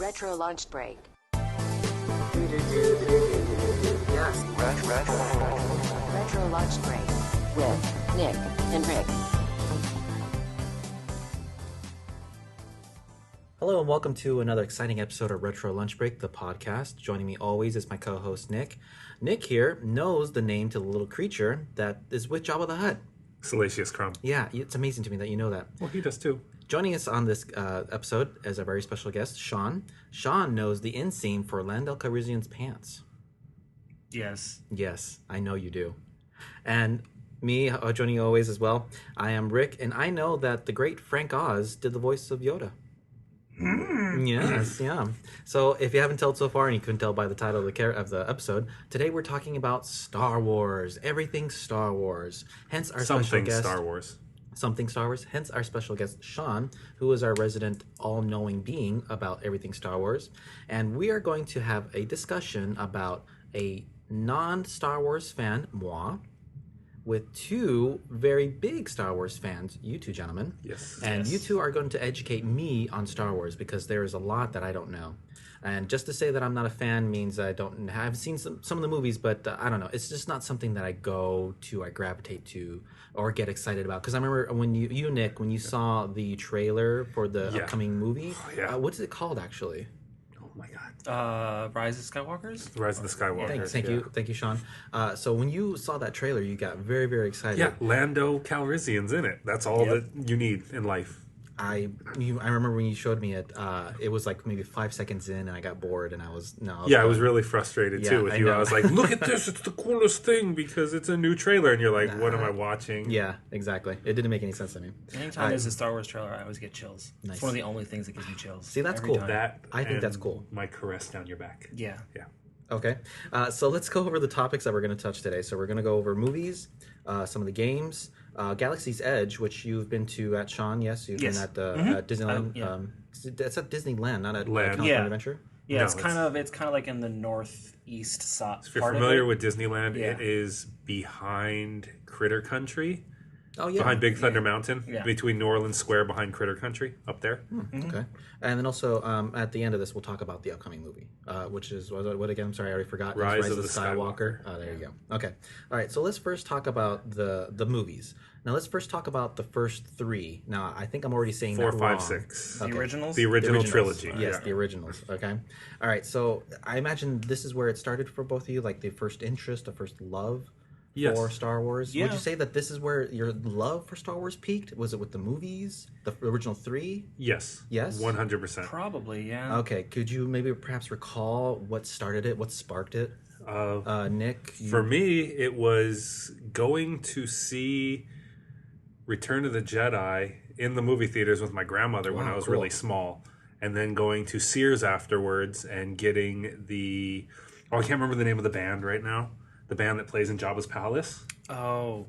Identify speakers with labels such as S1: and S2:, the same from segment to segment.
S1: Retro lunch break.
S2: Yes.
S1: Retro lunch break with Nick and Rick.
S3: Hello and welcome to another exciting episode of Retro Lunch Break, the podcast. Joining me always is my co-host Nick. Nick here knows the name to the little creature that is with Jabba the Hutt.
S4: Salacious Crumb.
S3: Yeah, it's amazing to me that you know that.
S4: Well, he does too.
S3: Joining us on this episode as a very special guest, Sean. Sean knows the inseam for Lando Calrissian's pants.
S5: Yes.
S3: Yes, I know you do. And me, joining you always as well, I am Rick, and I know that the great Frank Oz did the voice of Yoda. Yes, yeah. So if you haven't told so far, and you couldn't tell by the title of the episode, today we're talking about Star Wars. Everything Star Wars. Hence our special guest.
S4: Star Wars.
S3: Something Star Wars. Hence our special guest, Sean, who is our resident all-knowing being about everything Star Wars. And we are going to have a discussion about a non-Star Wars fan, moi, with two very big Star Wars fans, you two gentlemen.
S4: Yes.
S3: And you two are going to educate me on Star Wars because there is a lot that I don't know. And just to say that I'm not a fan means I've seen some of the movies, but I don't know. It's just not something that I gravitate to, or get excited about. Because I remember when Nick, when you saw the trailer for the upcoming movie, what's it called actually?
S4: Oh my God.
S5: Rise of Skywalkers?
S4: Rise of the Skywalkers.
S3: Thank you, Sean. So when you saw that trailer, you got very, very excited.
S4: Yeah, Lando Calrissian's in it. That's all that you need in life.
S3: I remember when you showed me it. It was like maybe 5 seconds in, and I got bored, and I was
S4: really frustrated too with you. I was like, "Look at this! It's the coolest thing because it's a new trailer." And you're like, "What am I watching?"
S3: Yeah, exactly. It didn't make any sense to me.
S5: Anytime there's a Star Wars trailer, I always get chills.
S3: Nice.
S5: It's one of the only things that gives me chills.
S3: See, that's
S5: every
S3: cool.
S5: time.
S3: I think that's cool.
S4: My caress down your back.
S5: Yeah.
S3: Okay, so let's go over the topics that we're going to touch today. So we're going to go over movies, some of the games, Galaxy's Edge, which you've been to at Sean. Yes, you've been at Disneyland. It's at Disneyland, not at California Adventure.
S5: Yeah,
S4: No,
S5: it's kind of like in the northeast side.
S4: If you're familiar with Disneyland, it is behind Critter Country.
S3: Oh yeah,
S4: behind Big Thunder Mountain,
S5: Yeah.
S4: between New Orleans Square, behind Critter Country, up there.
S3: Okay, and then also at the end of this, we'll talk about the upcoming movie, which is what again? I'm sorry, I already forgot.
S4: Rise of the Skywalker.
S3: Oh, there you go. Okay, all right. So let's first talk about the movies. Now let's first talk about the first three. Now I think I'm already saying
S4: 4,
S3: that
S4: 5,
S3: wrong.
S4: 6.
S5: The originals?
S4: The original
S3: The originals.
S4: trilogy.
S3: Yes, the originals. Okay. All right. So I imagine this is where it started for both of you, like the first interest, the first love for Star Wars.
S5: Yeah.
S3: Would you say that this is where your love for Star Wars peaked? Was it with the movies, the original three?
S4: Yes.
S3: Yes?
S4: 100%.
S5: Probably, yeah.
S3: Okay. Could you maybe perhaps recall what started it, what sparked it? Nick?
S4: For me, it was going to see Return of the Jedi in the movie theaters with my grandmother when I was really small. And then going to Sears afterwards and getting the... Oh, I can't remember the name of the band right now. The band that plays in Jabba's Palace.
S5: Oh.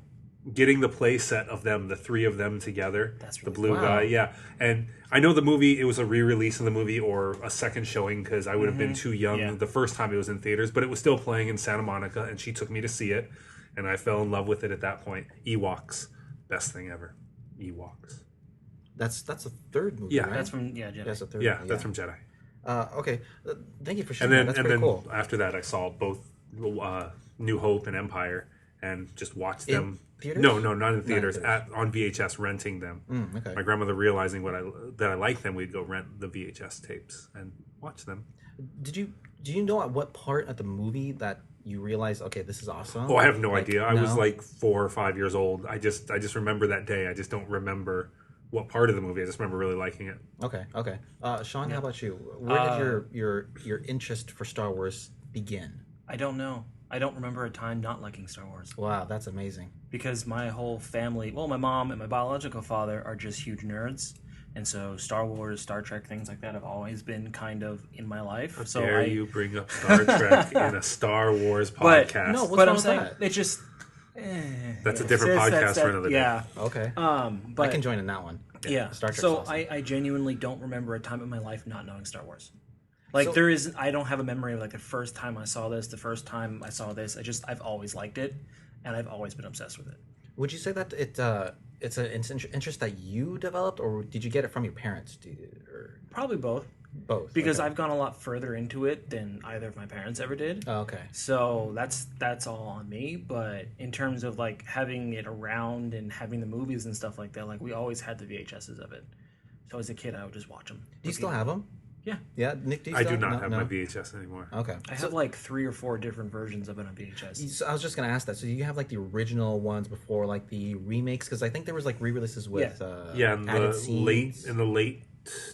S4: Getting the play set of them, the three of them together.
S5: That's
S4: the
S5: really
S4: blue guy, yeah. And I know the movie, it was a re-release of the movie or a second showing because I would have been too young the first time it was in theaters, but it was still playing in Santa Monica, and she took me to see it, and I fell in love with it at that point. Ewoks. Best thing ever. Ewoks.
S3: That's a third movie,
S4: Yeah.
S3: right?
S5: That's from, Jedi.
S3: That's a third
S4: Yeah,
S3: movie,
S4: that's from Jedi.
S3: Okay. Thank you for sharing
S4: And
S3: that.
S4: then,
S3: That's pretty cool.
S4: after that, I saw both New Hope and Empire and just watched them.
S3: Theaters?
S4: No, not in theaters.
S3: theaters.
S4: On VHS, renting them.
S3: Okay.
S4: My grandmother realizing that I liked them, we'd go rent the VHS tapes and watch them.
S3: Do you know at what part of the movie that you realized, okay, this is awesome?
S4: Oh, I have no idea. I was
S3: no?
S4: like 4 or 5 years old. I just remember that day. I just don't remember what part of the movie. I just remember really liking it.
S3: Okay. Sean, how about you? Where did your interest for Star Wars begin?
S5: I don't know. I don't remember a time not liking Star Wars.
S3: Wow, that's amazing.
S5: Because my whole family, well, my mom and my biological father are just huge nerds. And so Star Wars, Star Trek, things like that have always been kind of in my life.
S4: How dare you bring up Star Trek in a Star Wars podcast?
S3: No, what's
S5: but
S3: wrong
S5: I'm
S3: with
S5: saying
S3: that?
S5: it just...
S4: That's a different podcast for another day.
S5: Yeah.
S3: Okay.
S5: But
S3: I can join in that one.
S5: Yeah.
S3: Star Trek's
S5: so
S3: awesome.
S5: I genuinely don't remember a time in my life not knowing Star Wars. Like I don't have a memory of like the first time I saw this, I've always liked it, and I've always been obsessed with it.
S3: Would you say that it's an interest that you developed, or did you get it from your parents?
S5: Probably both.
S3: Both.
S5: because
S3: okay.
S5: I've gone a lot further into it than either of my parents ever did.
S3: Oh, okay.
S5: So that's all on me. But in terms of like having it around and having the movies and stuff like that, like we always had the VHSs of it. So as a kid, I would just watch them.
S3: Do you still have them?
S5: Yeah,
S3: Yeah, Nick. Do you
S4: I
S3: still?
S4: do not
S3: No,
S4: have
S3: no?
S4: my VHS anymore.
S3: Okay.
S5: I have like 3 or 4 different versions of it on VHS.
S3: So I was just gonna ask that. So you have like the original ones before like the remakes? Because I think there was like re-releases with
S4: Yeah, in
S3: added
S4: the
S3: scenes.
S4: late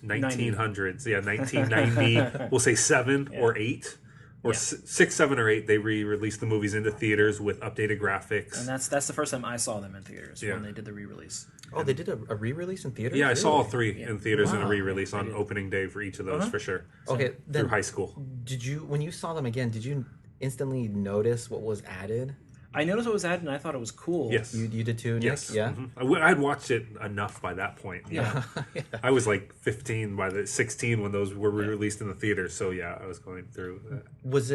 S4: 1900s. Yeah, 1990. We'll say 7 or 8. Or
S5: Yeah.
S4: 6, 7, or 8, they re-released the movies into theaters with updated graphics.
S5: And that's the first time I saw them in theaters
S4: Yeah.
S5: when they did the re-release.
S3: Oh, they did a re-release in theaters?
S4: Yeah, I saw all
S3: Really?
S4: 3 in theaters in a
S3: Wow.
S4: re-release on opening day for each of those for sure.
S3: Okay,
S4: Through
S3: then
S4: high school.
S3: did you when you saw them again? Did you instantly notice what was added?
S5: I noticed what was added, and I thought it was cool.
S4: Yes.
S3: You did too, Nick?
S4: Yes.
S3: Yeah.
S4: Mhm. I'd watched it enough by that point.
S5: Yeah.
S4: I was like 15 by the 16 when those were re-released in the theaters. So yeah, I was going through that.
S3: Was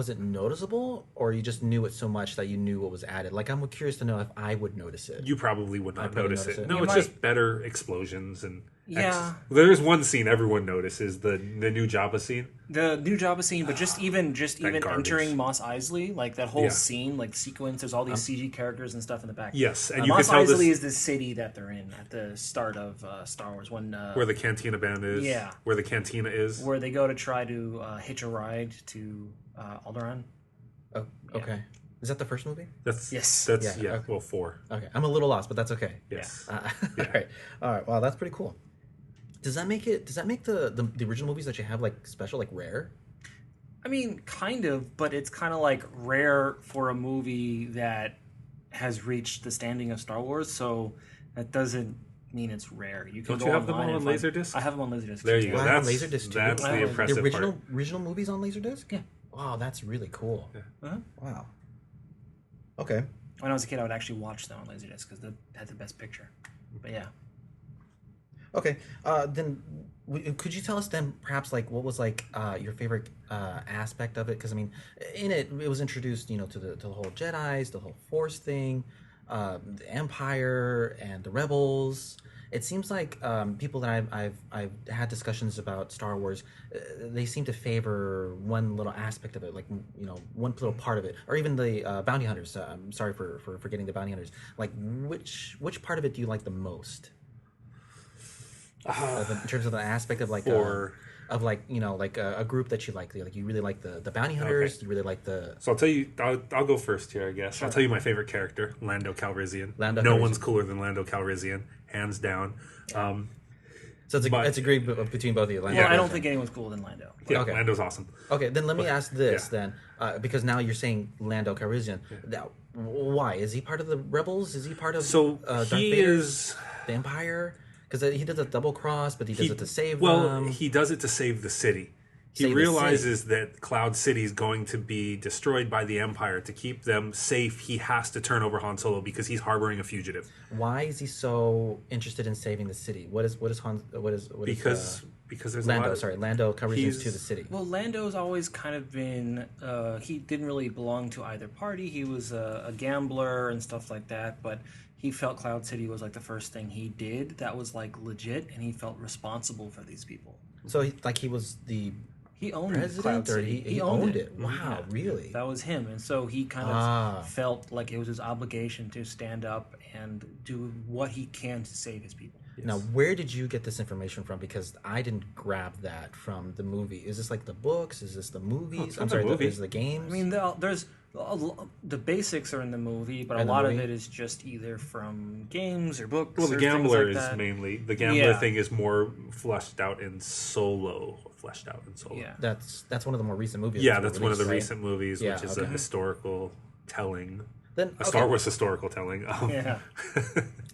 S3: it noticeable, or you just knew it so much that you knew what was added? Like, I'm curious to know if I would notice it.
S4: You probably would not
S3: probably
S4: notice
S3: notice
S4: it.
S3: it.
S4: No,
S5: You
S4: it's
S5: might-
S4: just better explosions and
S5: Yeah.
S4: There's one scene everyone notices, the new Jabba scene.
S5: The new Jabba scene, but just even
S4: garbage.
S5: entering Mos Eisley, like that whole
S4: Yeah.
S5: scene, like sequence. There's all these CG characters and stuff in the back.
S4: Yes, and you
S5: Mos
S4: can tell
S5: Eisley
S4: this
S5: is the city that they're in at the start of Star Wars when
S4: where the Cantina Band is.
S5: Yeah.
S4: Where the Cantina is.
S5: where they go to try to hitch a ride to Alderaan.
S3: Oh, okay. Is that the first movie?
S4: That's
S5: Yes.
S4: That's
S3: Yeah,
S4: yeah.
S3: okay.
S4: Well, 4.
S3: Okay, I'm a little lost, but that's okay.
S4: Yes.
S3: All right. Wow, that's pretty cool. Does that make it? Does that make the original movies that you have like special, like rare?
S5: I mean, kind of, but it's kind of like rare for a movie that has reached the standing of Star Wars. So that doesn't mean it's rare. You can
S4: Don't
S5: go
S4: you have them
S5: online
S4: all
S5: and
S4: on
S5: find-
S4: Laserdisc?
S5: I have them on Laserdisc.
S4: There you go.
S3: Wow, I have
S4: That's
S3: Laserdisc too.
S4: that's
S5: I
S4: the
S5: have
S4: impressive
S3: The
S4: part.
S3: original movies on Laserdisc?
S5: Yeah.
S3: Wow, that's really cool.
S5: Uh-huh.
S3: Wow. Okay.
S5: When I was a kid, I would actually watch them on Laserdisc because they had the best picture. But yeah.
S3: Okay. Then could you tell us then perhaps like what was like your favorite aspect of it? Because I mean, in it was introduced to the whole Jedi's, the whole Force thing, the Empire and the Rebels. It seems like people that I've had discussions about Star Wars, they seem to favor one little aspect of it, like one little part of it, or even the bounty hunters. I'm sorry for forgetting the bounty hunters. Like which part of it do you like the most? In terms of the aspect of like a group that you like you really like the bounty hunters.
S4: Okay.
S3: You really like the
S4: So I'll tell you. I'll go first here, I guess. I'll tell you my favorite character, Lando Calrissian.
S3: Lando
S4: no
S3: Calrissian.
S4: one's cooler than Lando Calrissian, hands down.
S3: so it's
S4: but-
S3: a great between both of you. Lando
S5: Well, I don't
S3: Calrissian.
S5: think anyone's cooler than Lando.
S4: Yeah,
S3: Okay.
S4: Lando's awesome.
S3: Okay, then let me ask this
S4: yeah.
S3: then, because now you're saying Lando Calrissian. Now, why is he part of the rebels? Is he part of
S4: So
S3: Darth
S4: he
S3: Vader?
S4: is.
S3: The Empire? Because he does a double cross, but he does it to save
S4: Well,
S3: them.
S4: he does it to save the city. He
S3: Save the
S4: realizes that Cloud City is going to be destroyed by the Empire. To keep them safe, he has to turn over Han Solo because he's harboring a fugitive.
S3: Why is he so interested in saving the city? What is
S4: Because there's
S3: Lando?
S4: a lot of,
S3: Sorry, Lando Calrissian's
S4: he's-
S3: to the city.
S5: Well, Lando's always kind of been. He didn't really belong to either party. He was a gambler and stuff like that, but he felt Cloud City was like the first thing he did that was like legit, and he felt responsible for these people.
S3: So he was the
S5: He owned
S3: president,
S5: Cloud
S3: or
S5: City.
S3: he owned it. Wow,
S5: Yeah.
S3: really?
S5: That was him, and so he kind of
S3: Ah.
S5: felt like it was his obligation to stand up and do what he can to save his people.
S3: Now, where did you get this information from? Because I didn't grab that from the movie. Is this like the books? Is this the movies?
S4: it's
S3: I'm
S4: from the
S3: sorry,
S4: movie.
S3: is the games?
S5: I mean, there's the basics are in the movie, but a
S3: And the
S5: lot of
S3: movie?
S5: it is just either from games or books.
S4: well, the
S5: or things
S4: gambler
S5: like
S4: is
S5: that.
S4: mainly the gambler
S5: Yeah.
S4: thing is more fleshed out in Solo.
S5: Yeah.
S3: that's one of the more recent movies.
S4: Yeah,
S3: that's
S4: that's one of the
S3: released, right?
S4: recent movies,
S3: Yeah,
S4: which is
S3: okay.
S4: a historical telling,
S3: Then
S4: a Star Wars historical telling.
S5: Yeah.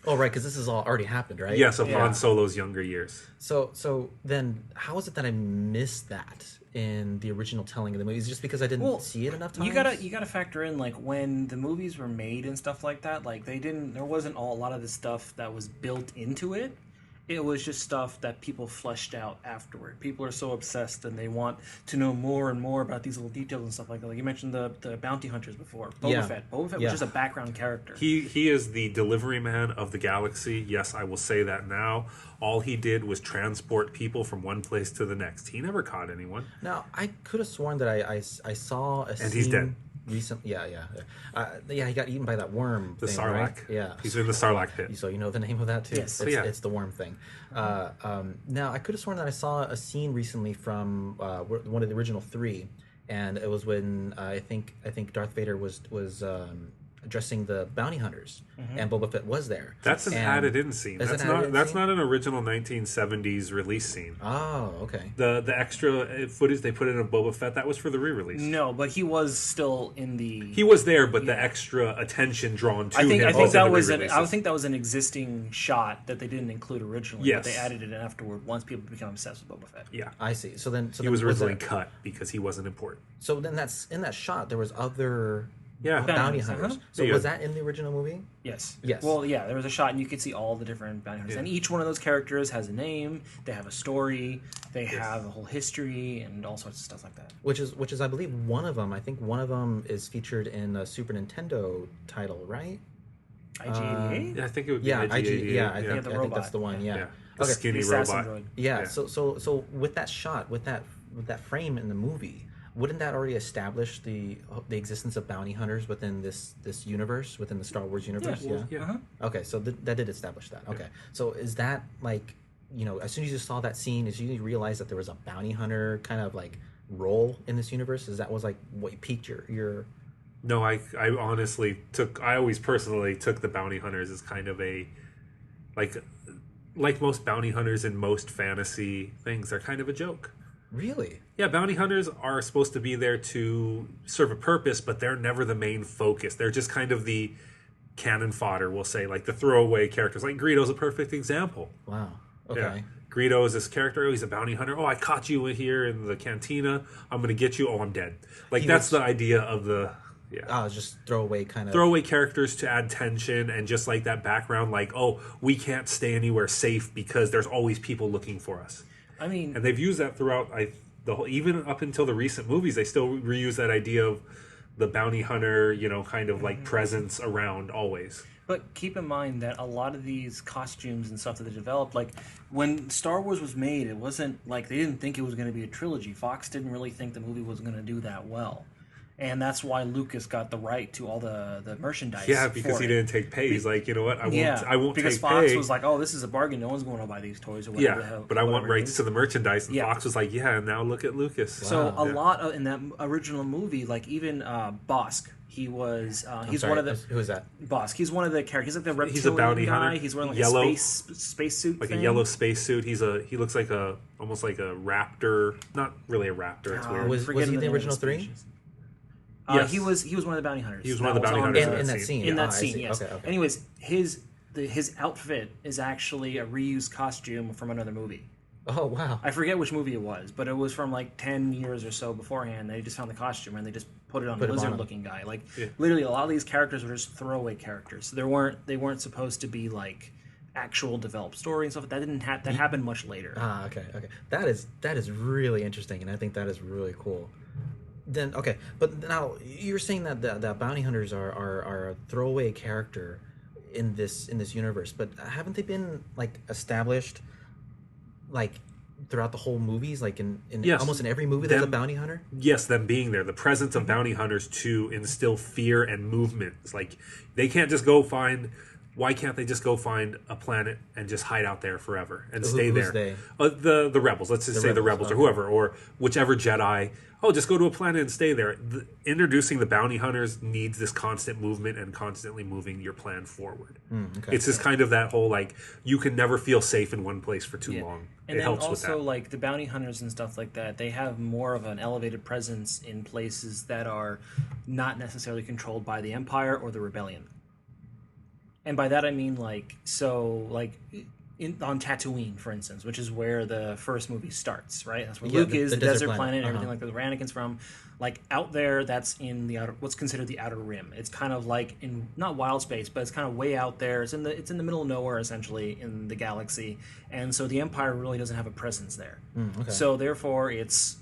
S3: Oh, right, because this has all already happened, right?
S4: Yes, of
S5: Yeah.
S4: Han Solo's younger years.
S3: So then, how is it that I missed that in the original telling of the movie? Is it just because I didn't see it enough times?
S5: You gotta factor in like when the movies were made and stuff like that. Like there wasn't a lot of the stuff that was built into it. it was just stuff that people fleshed out afterward. People are so obsessed and they want to know more and more about these little details and stuff like that. Like you mentioned the bounty hunters before. Boba Fett. Boba Fett was just a background character.
S4: He is the delivery man of the galaxy. Yes, I will say that now. All he did was transport people from one place to the next. He never caught anyone.
S3: Now, I could have sworn that I saw a scene...
S4: And he's dead.
S3: He got eaten by that worm.
S4: The
S3: thing,
S4: Sarlacc.
S3: Right? Yeah,
S4: He's in the Sarlacc pit.
S3: So you know the name of that too.
S5: Yes.
S3: It's the worm thing. Now I could have sworn that I saw a scene recently from one of the original 3, and it was when I think Darth Vader was addressing the bounty hunters, and Boba Fett was there.
S4: That's an added-in scene. That's not an original 1970s release scene.
S3: Oh, okay.
S4: The extra footage they put in of Boba Fett, that was for the re-release.
S5: No, but he was still in the.
S4: He was there, but the extra attention drawn to him.
S5: I think that was
S4: I
S5: think that was an existing shot that they didn't include originally.
S4: Yes.
S5: But they added it after once people became obsessed with Boba Fett.
S4: Yeah,
S3: I see. So
S4: he was originally cut because he wasn't important.
S3: So then that's in that shot. There was other.
S4: Yeah,
S3: bounty hunters. So was that in the original movie?
S5: Yes.
S3: Yes.
S5: Well, yeah, there was a shot, and you could see all the different bounty hunters, and each one of those characters has a name. They have a story. They have a whole history and all sorts of stuff like that.
S3: Which is, I believe, one of them. I think one of them is featured in a Super Nintendo title, right?
S5: IG-88.
S4: Yeah, I think it would be IG-88.
S3: I think that's the one. Yeah.
S4: The skinny robot.
S5: Droid.
S3: Yeah. So with that shot, with that frame in the movie, wouldn't that already establish the existence of bounty hunters within this universe, within the Star Wars universe?
S4: Yeah.
S3: Okay, so that did establish that. Okay, so is that like, as soon as you saw that scene, as you realized that there was a bounty hunter kind of like role in this universe, was like what piqued your?
S4: No, I honestly I always personally took the bounty hunters as kind of a like most bounty hunters in most fantasy things, they're kind of a joke.
S3: Really?
S4: Yeah, bounty hunters are supposed to be there to serve a purpose, but they're never the main focus. They're just kind of the cannon fodder, we'll say, like the throwaway characters. Like Greedo's a perfect example.
S3: Wow. Okay.
S4: Yeah. Greedo is this character. Oh, he's a bounty hunter. Oh, I caught you in here in the cantina. I'm going to get you. Oh, I'm dead. Like, that's the idea of the... Yeah.
S3: Oh, just throwaway kind of...
S4: Throwaway characters to add tension and just like that background, like, oh, we can't stay anywhere safe because there's always people looking for us.
S5: I mean...
S4: And they've used that throughout... even up until the recent movies, they still reuse that idea of the bounty hunter, kind of like presence around always.
S5: But keep in mind that a lot of these costumes and stuff that they developed, like when Star Wars was made, it wasn't like they didn't think it was going to be a trilogy. Fox didn't really think the movie was going to do that well. And that's why Lucas got the right to all the merchandise.
S4: Yeah, because he didn't take pay. He's like, you know what? I won't
S5: because
S4: take
S5: Fox
S4: pay.
S5: was like, oh, this is a bargain. No one's going to buy these toys or whatever.
S4: Yeah, but I want rights to the merchandise. And Fox was like, yeah, now look at Lucas.
S5: Wow. So a lot in that original movie, like even Bosk, he was he's one of the...
S3: Who is that?
S5: Bosk. He's one of the characters. He's like the reptilian
S4: he's a bounty
S5: guy.
S4: hunter.
S5: He's wearing like
S4: yellow,
S5: a space suit
S4: like
S5: thing.
S4: a yellow space suit. He looks like almost like a raptor. Not really a raptor. It's weird.
S3: Was he the original 3?
S5: Yes. He was one of the bounty hunters.
S4: He was one of the bounty hunters
S3: in that scene.
S5: In that scene, yes.
S3: Okay.
S5: Anyways, his outfit is actually a reused costume from another movie.
S3: Oh, wow.
S5: I forget which movie it was, but it was from like 10 years or so beforehand. They just found the costume and they just put it on the lizard-looking guy. Like literally, a lot of these characters were just throwaway characters. So they weren't supposed to be like actual developed story and stuff. That happened much later.
S3: Okay. That is really interesting, and I think that is really cool. Then okay, but now you're saying that the bounty hunters are a throwaway character in this universe, but haven't they been like established like throughout the whole movies, like in almost in every movie there's a bounty hunter?
S4: Yes, them being there, the presence of bounty hunters to instill fear and movement. It's like they can't just go find. Why can't they just go find a planet and just hide out there forever and stay there?
S3: They?
S4: The rebels. Let's just say the rebels or whoever, or whichever Jedi. Oh, just go to a planet and stay there. Introducing the bounty hunters needs this constant movement and constantly moving your plan forward.
S3: Okay.
S4: It's just kind of that whole like you can never feel safe in one place for too long.
S5: And
S4: it
S5: then
S4: helps
S5: also,
S4: with that.
S5: like the bounty hunters and stuff like that, they have more of an elevated presence in places that are not necessarily controlled by the Empire or the Rebellion. And by that I mean on Tatooine, for instance, which is where the first movie starts, right? That's where
S3: Yeah,
S5: Luke is,
S3: the
S5: the
S3: desert
S5: desert
S3: planet.
S5: planet, and everything like that, where Anakin's from. Like out there, that's in the outer, what's considered the outer rim. It's kind of like in not wild space, but it's kind of way out there. It's in the middle of nowhere essentially in the galaxy, and so the Empire really doesn't have a presence there.
S3: Okay.
S5: So therefore, it's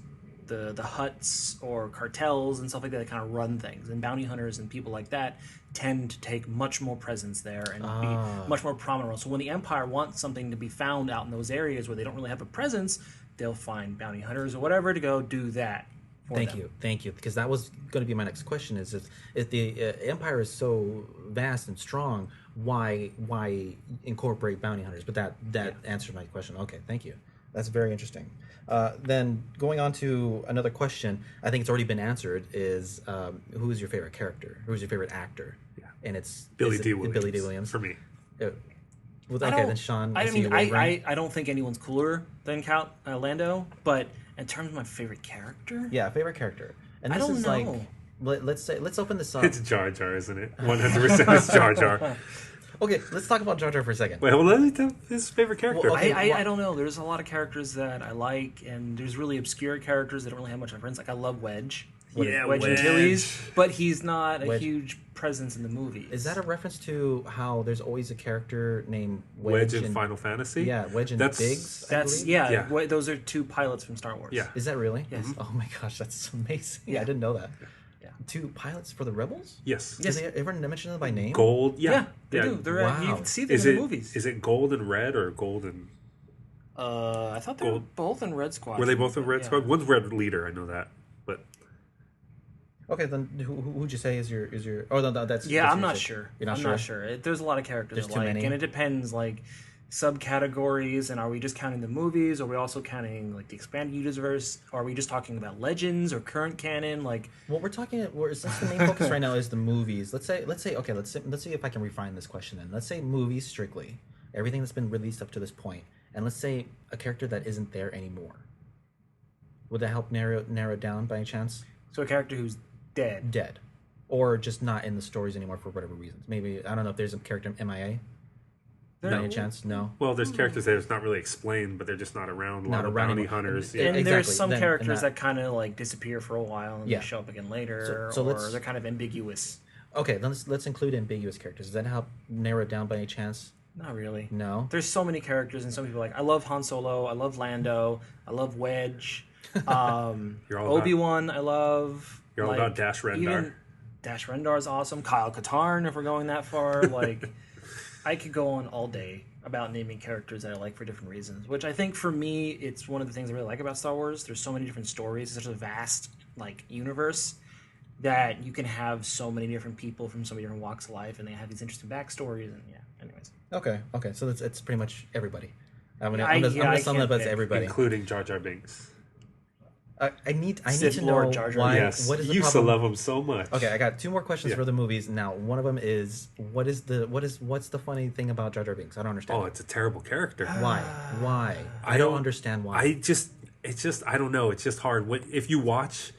S5: the Hutts or cartels and stuff like that kind of run things, and bounty hunters and people like that tend to take much more presence there and be much more prominent. So when the Empire wants something to be found out in those areas where they don't really have a presence, they'll find bounty hunters or whatever to go do that.
S3: Thank you, because that was going to be my next question. Is if the Empire is so vast and strong, why incorporate bounty hunters? But that answered my question. Okay, thank you. That's very interesting. Then going on to another question, I think it's already been answered. Is who is your favorite character? Who is your favorite actor?
S4: Yeah.
S3: And it's
S4: Billy D. Williams.
S3: Billy D. Williams
S4: For me.
S3: Well, okay, then Sean.
S5: I
S3: see
S5: mean,
S3: you wavering.
S5: I don't think anyone's cooler than Count Lando, but in terms of my favorite character,
S3: Yeah, favorite character. And
S5: I
S3: this
S5: don't
S3: is
S5: know.
S3: like, let's open this up.
S4: It's Jar Jar, isn't it? 100% it's Jar Jar.
S3: Okay, let's talk about Jar Jar for a second.
S4: Wait, well, let me tell his favorite character.
S3: Well, okay.
S5: I don't know. There's a lot of characters that I like, and there's really obscure characters that don't really have much reference. Like I love Wedge.
S4: Yeah,
S5: Wedge
S4: Wedge.
S5: Antilles, but he's not a
S3: Wedge.
S5: huge presence in the movies.
S3: Is that a reference to how there's always a character named
S4: Wedge in Final Fantasy?
S3: Yeah, Wedge and
S4: That's-
S3: Biggs. I
S5: That's
S3: believe?
S5: yeah.
S4: Yeah.
S5: Those are two pilots from Star Wars.
S4: Yeah.
S3: Is that really?
S5: Yes.
S3: Oh my gosh, that's amazing.
S5: Yeah.
S3: I didn't know that.
S5: Yeah.
S3: Two pilots for the Rebels?
S4: Yes.
S3: Did they ever mention them by name?
S4: Gold.
S5: Yeah, they
S4: yeah.
S5: do. They're
S3: Wow.
S5: you can see them
S4: Is
S5: in
S4: it
S5: the movies.
S4: is it gold and red or gold and
S5: I thought they were
S4: Gold.
S5: both in Red Squad.
S4: were they both in Red
S5: Yeah.
S4: Squad? One's Red Leader, I know that. But
S3: Okay, then who'd you say is your? Oh no, that's
S5: Yeah,
S3: that's
S5: I'm
S3: your
S5: not
S3: choice.
S5: sure.
S3: You're not
S5: I'm
S3: sure.
S5: not sure. There's a lot of characters
S3: There's
S5: I
S3: too
S5: like,
S3: many.
S5: and it depends like subcategories. And are we just counting the movies? Or are we also counting like the expanded universe? Or are we just talking about legends or current canon? Like
S3: Well, we're talking. Since the main focus right now is the movies. Let's say. Okay. Let's see if I can refine this question. Then let's say movies strictly, everything that's been released up to this point, and let's say a character that isn't there anymore. Would that help narrow it down by any chance?
S5: so a character who's dead.
S3: Or just not in the stories anymore for whatever reasons. Maybe I don't know if there's a character MIA. By any chance? No.
S4: well, there's characters that it's not really explained, but they're just not around. A lot
S3: Not
S4: of
S3: around
S4: bounty
S3: anymore.
S4: hunters.
S3: Yeah,
S5: And
S3: exactly.
S5: there's some
S3: Then-
S5: characters
S3: and
S5: that kind of like disappear for a while and
S3: Yeah.
S5: they show up again later,
S3: So
S5: or
S3: let's-
S5: they're kind of ambiguous.
S3: Okay, then let's include ambiguous characters. Does that help narrow it down by any chance?
S5: Not really.
S3: No.
S5: There's so many characters and some people like I love Han Solo, I love Lando, I love Wedge,
S4: You're all about-
S5: Obi-Wan, I love.
S4: You're all
S5: like,
S4: about Dash Rendar.
S5: Even Dash Rendar is awesome. Kyle Katarn, if we're going that far, like I could go on all day about naming characters that I like for different reasons. Which I think for me, it's one of the things I really like about Star Wars. There's so many different stories, it's such a vast like universe that you can have so many different people from so many different walks of life, and they have these interesting backstories. And yeah, anyways.
S3: Okay. So it's pretty much everybody. I'm gonna
S5: I
S3: sum it
S5: can't
S3: up as
S5: pick.
S3: everybody.
S4: including Jar Jar Binks.
S3: I need
S5: Sith
S3: to
S5: Lord
S3: know
S5: Jar Jar
S3: why.
S4: Yes,
S3: What is the
S4: you used
S3: problem?
S4: to love him so much.
S3: Okay, I got two more questions
S4: Yeah.
S3: for the movies. Now, one of them is what's the funny thing about Jar Jar Binks? I don't understand.
S4: Oh, it's a terrible character.
S3: Why? I don't understand why.
S4: It's just I don't know. It's just hard. If you watch,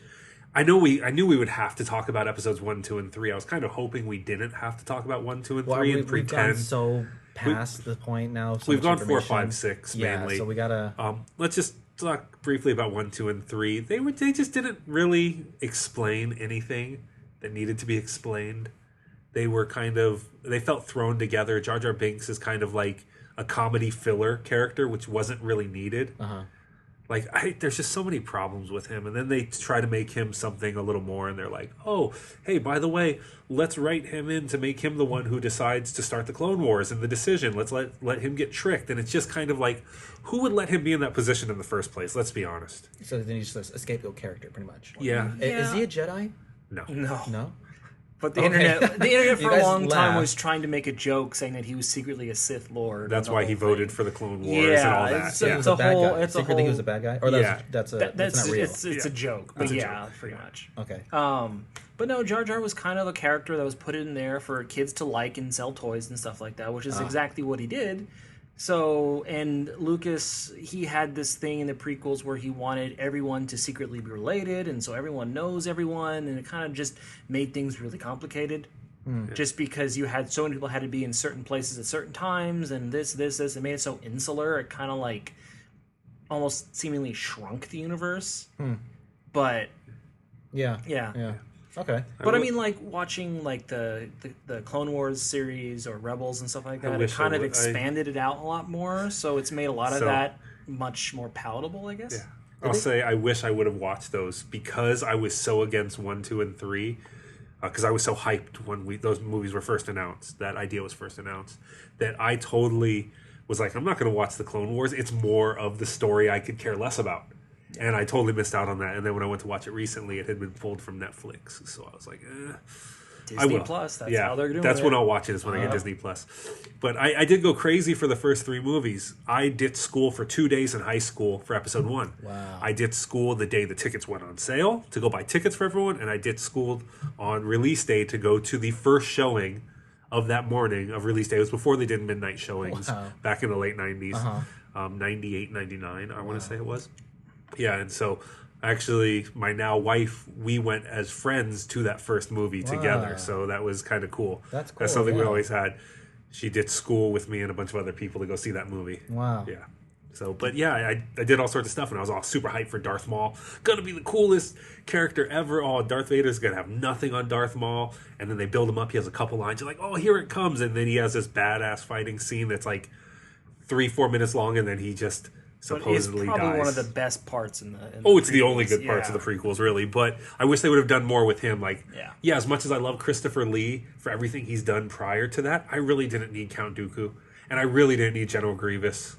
S4: I knew we would have to talk about episodes 1, 2, and 3. I was kind of hoping we didn't have to talk about 1, 2, and 3 and
S3: we've gone
S4: pretend.
S3: so past the point now. So
S4: We've
S3: much
S4: gone 4,
S3: information.
S4: 5, 6
S3: Yeah,
S4: mainly.
S3: so we gotta.
S4: Let's just talk briefly about 1, 2, and 3. They just didn't really explain anything that needed to be explained. They felt thrown together. Jar Jar Binks is kind of like a comedy filler character, which wasn't really needed. There's just so many problems with him, and then they try to make him something a little more, and they're like, "Oh, hey, by the way, let's write him in to make him the one who decides to start the Clone Wars and the decision. Let's let him get tricked." And it's just kind of like, who would let him be in that position in the first place? Let's be honest.
S3: So then he's just a scapegoat character, pretty much.
S4: Yeah,
S3: Is he a Jedi?
S4: no.
S3: No.
S5: But the
S3: Okay.
S5: internet
S3: You
S5: for a
S3: guys
S5: long time
S3: laugh.
S5: was trying to make a joke saying that he was secretly a Sith Lord.
S4: That's
S5: and
S4: why
S5: the
S4: he
S5: whole
S4: voted
S5: thing.
S4: for the Clone Wars and all that.
S5: it's-
S3: He
S4: Yeah.
S3: was
S5: a
S3: a bad
S5: whole-
S3: guy.
S5: it's a
S3: Secretly, he
S5: whole-
S3: was a bad guy. Or
S4: Yeah.
S3: that's
S5: That's
S3: not real.
S5: It's a joke, but
S4: It's a
S5: yeah,
S4: joke.
S5: pretty much.
S3: Okay.
S5: But no, Jar Jar was kind of a character that was put in there for kids to like and sell toys and stuff like that, which is exactly what he did. So, and Lucas, he had this thing in the prequels where he wanted everyone to secretly be related, and so everyone knows everyone, and it kind of just made things really complicated. just because you had so many people had to be in certain places at certain times, and this, it made it so insular. It kind of like almost seemingly shrunk the universe. But
S3: Yeah. Okay.
S5: but I mean, like watching like the Clone Wars series or Rebels and stuff like that, it kind of expanded it out a lot more. So it's made a lot of that much more palatable, I guess.
S4: Yeah. I'll say I wish I would have watched those because I was so against 1, 2, and 3. Because I was so hyped when those movies were first announced, that idea was first announced, that I totally was like, I'm not going to watch the Clone Wars. It's more of the story I could care less about. And I totally missed out on that. And then when I went to watch it recently, it had been pulled from Netflix. So I was like, I
S5: Disney
S4: will.
S5: Plus, that's how they're doing
S4: that's
S5: it.
S4: when I'll watch it, is when I get Disney Plus. But I did go crazy for the first 3 movies. I ditched school for 2 days in high school for episode 1.
S3: Wow.
S4: I ditched school the day the tickets went on sale to go buy tickets for everyone, and I ditched school on release day to go to the first showing of that morning of release day. It was before they did midnight showings back in the late 90s. 98, 99, I want to say it was. Yeah, and so actually, my now wife, we went as friends to that first movie together, so that was kind of cool.
S3: That's cool.
S4: That's something we always had. She did school with me and a bunch of other people to go see that movie.
S3: Wow.
S4: Yeah. So, but yeah, I did all sorts of stuff, and I was all super hyped for Darth Maul. Gonna be the coolest character ever. Oh, Darth Vader's gonna have nothing on Darth Maul, and then they build him up. He has a couple lines. You're like, oh, here it comes, and then he has this badass fighting scene that's like 3-4 minutes long, and then he just supposedly
S5: it's probably
S4: dies.
S5: one of the best parts in the
S4: it's the only good parts of the prequels, really. But I wish they would have done more with him. Like, as much as I love Christopher Lee for everything he's done prior to that, I really didn't need Count Dooku, and I really didn't need General Grievous.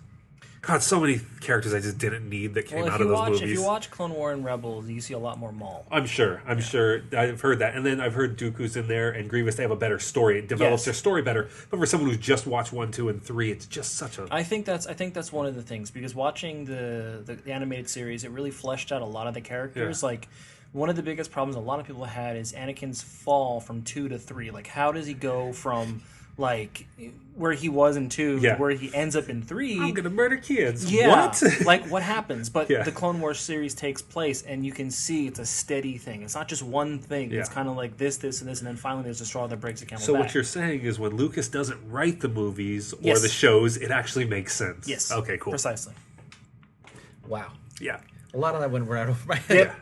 S4: God, so many characters I just didn't need that came out of those movies.
S5: If you watch Clone War and Rebels, you see a lot more Maul.
S4: I'm sure. I've heard that. And then I've heard Dooku's in there and Grievous. They have a better story. It develops their story better. But for someone who's just watched 1, 2, and 3, it's just such a...
S5: I think that's one of the things. Because watching the animated series, it really fleshed out a lot of the characters. Like, one of the biggest problems a lot of people had is Anakin's fall from 2 to 3. Like, how does he go from... like where he was in 2 to where he ends up in 3.
S4: I'm gonna murder kids.
S5: Yeah,
S4: what?
S5: like what happens? But the Clone Wars series takes place, and you can see it's a steady thing. It's not just one thing. It's kind of like this, and this, and then finally there's a straw that breaks the camel's back.
S4: So what you're saying is when Lucas doesn't write the movies or the shows, it actually makes sense.
S5: Yes.
S4: Okay. Cool.
S5: Precisely.
S3: Wow.
S4: Yeah.
S3: A lot of that went right over my head.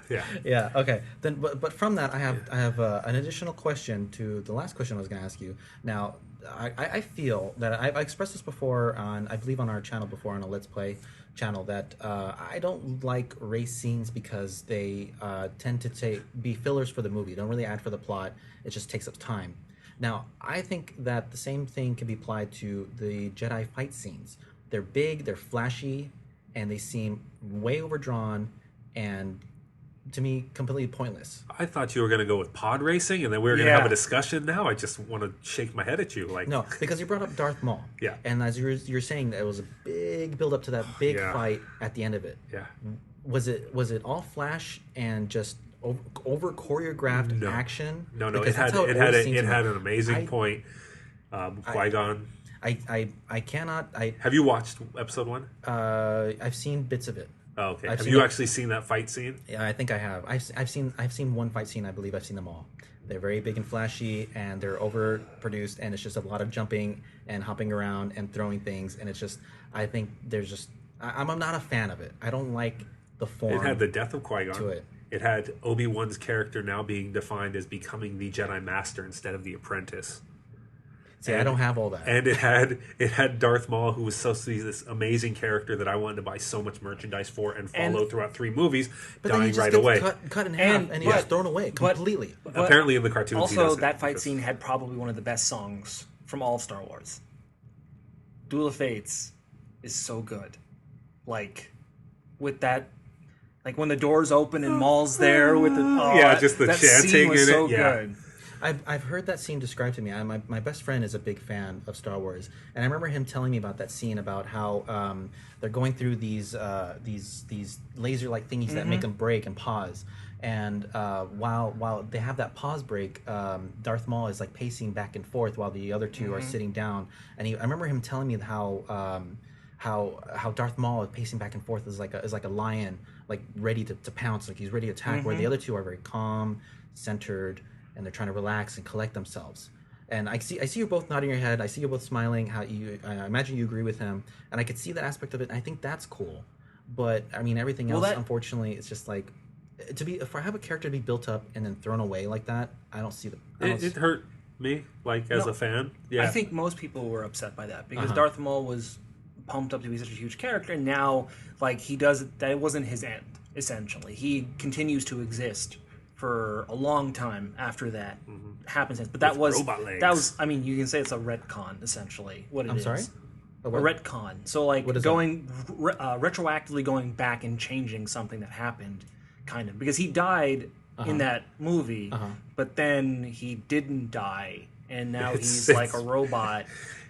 S4: Yeah.
S3: Okay. Then, but from that, I have an additional question to the last question I was going to ask you. Now, I feel that I expressed this before on, I believe, on our channel before, on a Let's Play channel, that I don't like race scenes because they tend to be fillers for the movie. They don't really add for the plot. It just takes up time. Now, I think that the same thing can be applied to the Jedi fight scenes. They're big, they're flashy, and they seem way overdrawn and, to me, completely pointless.
S4: I thought you were going to go with pod racing, and then we were going to have a discussion. Now I just want to shake my head at you. Like,
S3: no, because you brought up Darth Maul.
S4: Yeah.
S3: And as you're saying, that it was a big build up to that big fight at the end of it.
S4: Yeah.
S3: Was it all flash and just over choreographed action?
S4: No.
S3: Because
S4: It had an amazing point. Qui-Gon.
S3: I cannot.
S4: Have you watched episode 1?
S3: I've seen bits of it.
S4: Oh, okay. Have you actually seen that fight scene?
S3: Yeah, I think I have. I've seen one fight scene. I believe I've seen them all. They're very big and flashy, and they're overproduced, and it's just a lot of jumping and hopping around and throwing things, and it's just, I think there's just, I'm not a fan of it. I don't like the form.
S4: It had the death of Qui-Gon.
S3: To it.
S4: It had Obi-Wan's character now being defined as becoming the Jedi Master instead of the apprentice.
S3: See, I don't have all that.
S4: And it had Darth Maul, who was supposed to be this amazing character that I wanted to buy so much merchandise for and follow throughout 3 movies,
S3: but
S4: dying
S3: then he just
S4: right
S3: gets
S4: away.
S3: Cut in half, and he's just thrown away completely.
S5: But
S4: apparently in the cartoons,
S5: also that fight scene had probably one of the best songs from all of Star Wars. Duel of Fates is so good. Like, with that, like when the doors open and Maul's there with the
S4: just the
S5: that
S4: chanting
S5: scene was
S4: in
S5: so
S4: it. Yeah.
S5: good.
S3: I've heard that scene described to me. My best friend is a big fan of Star Wars, and I remember him telling me about that scene, about how they're going through these laser-like thingies that make them break and pause. And while they have that pause break, Darth Maul is like pacing back and forth while the other two are sitting down. And I remember him telling me how Darth Maul is pacing back and forth is like a lion, like ready to pounce, like he's ready to attack. Where the other two are very calm, centered, and they're trying to relax and collect themselves. And I see you both nodding your head. I see you both smiling. How you? I imagine you agree with him, and I could see that aspect of it. And I think that's cool. But I mean, everything else, unfortunately, it's just like if I have a character to be built up and then thrown away like that, I don't see the.
S4: It hurt me, like as a fan. Yeah,
S5: I think most people were upset by that because Darth Maul was pumped up to be such a huge character, and now like that wasn't his end. Essentially, he continues to exist for a long time after that happens. But that was I mean, you can say it's a retcon essentially. What it is.
S3: I'm sorry.
S5: A retcon. So like retroactively going back and changing something that happened, kind of because he died in that movie, but then he didn't die, and now he's like a robot.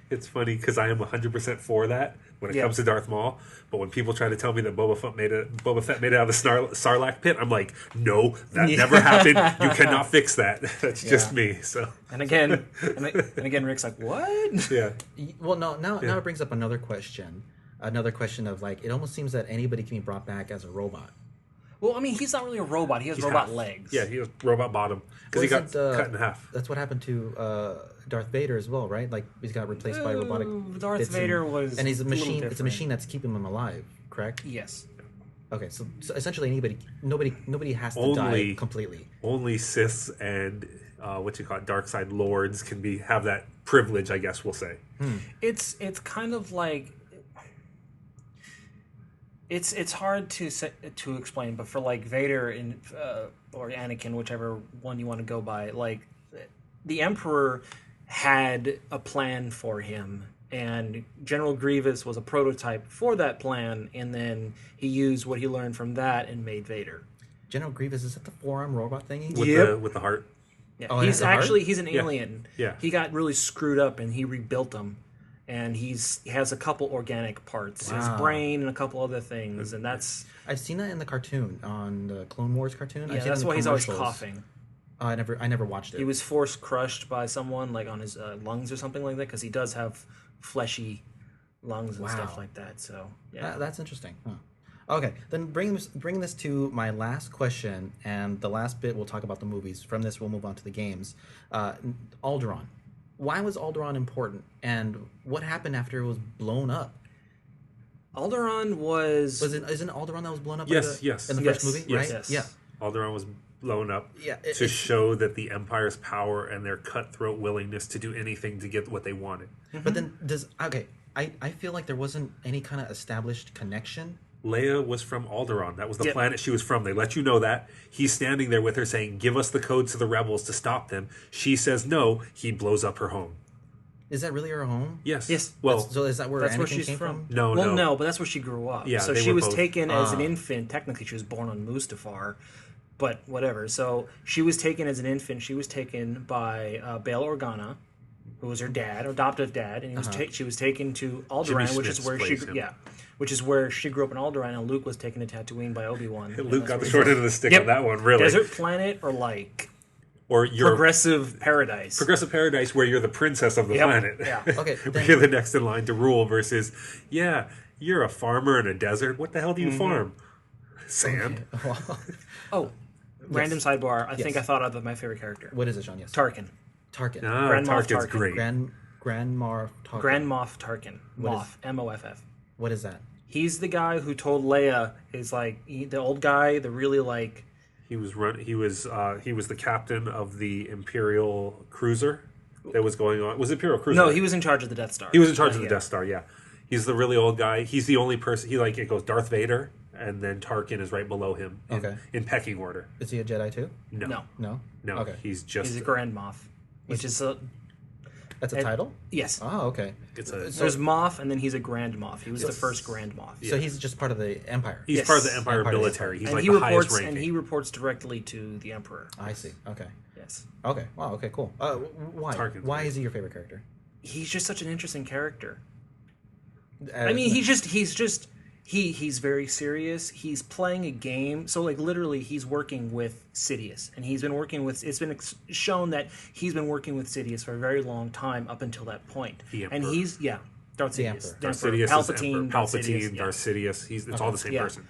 S4: It's funny because I am 100% for that when it comes to Darth Maul. But when people try to tell me that Boba Fett made it out of the Sarlacc pit, I'm like, no, that never happened. You cannot fix that. That's just me. So
S5: and again, Rick's like, what?
S4: Yeah.
S3: Well, now it brings up another question. Another question of like, it almost seems that anybody can be brought back as a robot.
S5: Well, I mean, he's not really a robot. He has robot legs.
S4: Yeah, he has robot bottom because he got cut in half.
S3: That's what happened to Darth Vader as well, right? Like he's got replaced by robotic.
S5: Darth Vader and
S3: he's a machine. It's a machine that's keeping him alive, correct?
S5: Yes.
S3: Okay, so essentially nobody has to die completely.
S4: Only Siths and dark side lords can have that privilege, I guess we'll say.
S5: It's kind of like. It's hard to explain, but for like Vader or Anakin, whichever one you want to go by, like the Emperor had a plan for him, and General Grievous was a prototype for that plan, and then he used what he learned from that and made Vader.
S3: General Grievous, is that the four-arm robot thingy?
S4: With the heart.
S5: Yeah, he's an alien.
S4: Yeah.
S5: He got really screwed up, and he rebuilt him. And he has a couple organic parts, his brain and a couple other things, and that's...
S3: I've seen that in the cartoon, on the Clone Wars cartoon.
S5: Yeah, that's why he's always coughing.
S3: I never watched it.
S5: He was force crushed by someone, like on his lungs or something like that, because he does have fleshy lungs and stuff like that. So yeah,
S3: that's interesting. Huh. Okay, then bring this to my last question, and the last bit we'll talk about the movies. From this, we'll move on to the games. Alderaan. Why was Alderaan important, and what happened after it was blown up?
S5: Alderaan
S3: isn't Alderaan that was blown up?
S4: Yes.
S3: In the first movie, right?
S5: Yes.
S3: Yeah.
S4: Alderaan was blown up to show that the Empire's power and their cutthroat willingness to do anything to get what they wanted.
S3: But then I feel like there wasn't any kind of established connection.
S4: Leia was from Alderaan. That was the planet she was from. They let you know that. He's standing there with her saying, give us the codes to the rebels to stop them. She says no. He blows up her home.
S3: Is that really her home?
S4: Yes.
S3: Well, so is that where
S5: that's
S3: Anakin
S5: where she's
S3: came from?
S5: No, but that's where she grew up.
S4: Yeah,
S5: so she was taken as an infant. Technically, she was born on Mustafar, but whatever. So she was taken as an infant. She was taken by Bail Organa, who was her dad, adoptive dad, and she was taken to Alderaan, which is where she grew up in Alderaan, and Luke was taken to Tatooine by Obi-Wan.
S4: Luke got the short end of the stick on that one, really.
S5: Desert planet or like
S4: or you're
S5: progressive paradise.
S4: Progressive paradise where you're the princess of the planet.
S5: Yeah.
S3: Okay.
S4: You're the next in line to rule versus, you're a farmer in a desert. What the hell do you farm? Sand.
S5: Okay. Random sidebar. I think I thought of my favorite character.
S3: What is it, Sean? Yes.
S5: Tarkin.
S3: Grand
S5: Moff
S4: Tarkin's
S5: Tarkin.
S4: great.
S3: Grand Moff Tarkin.
S5: Grand Moff Tarkin. Moff. M-O-F-F.
S3: What is that?
S5: He's the guy who told Leia, the old guy, the really like...
S4: He was the captain of the Imperial cruiser that was going on. Was it Imperial cruiser?
S5: No, he was in charge of the Death Star.
S4: He was in charge of the Death Star, yeah. He's the really old guy. He's the only person... it goes Darth Vader, and then Tarkin is right below him in pecking order.
S3: Is he a Jedi too?
S5: No.
S3: Okay.
S4: He's
S5: a Grand Moff, which is a...
S3: That's a title?
S5: Yes.
S3: Oh, okay.
S5: There's Moff, and then he's a Grand Moff. He was the first Grand Moff.
S3: So he's just part of the Empire.
S4: He's part of the Empire military. He's
S5: and
S4: like
S5: he
S4: the highest ranking.
S5: And he reports directly to the Emperor.
S3: I see. Okay.
S5: Yes.
S3: Okay. Wow. Okay. Cool. Why?
S4: Tarkin's
S3: why
S4: great.
S3: is he your favorite character?
S5: He's just such an interesting character. I mean, he's very serious. He's playing a game. So, like, literally, he's working with Sidious. And he's been working with... It's been shown that he's been working with Sidious for a very long time up until that point.
S4: The Emperor.
S5: And he's... Darth
S3: the
S5: Sidious.
S3: Emperor.
S4: Darth Sidious
S5: Palpatine.
S4: Darth Sidious. It's all the same person.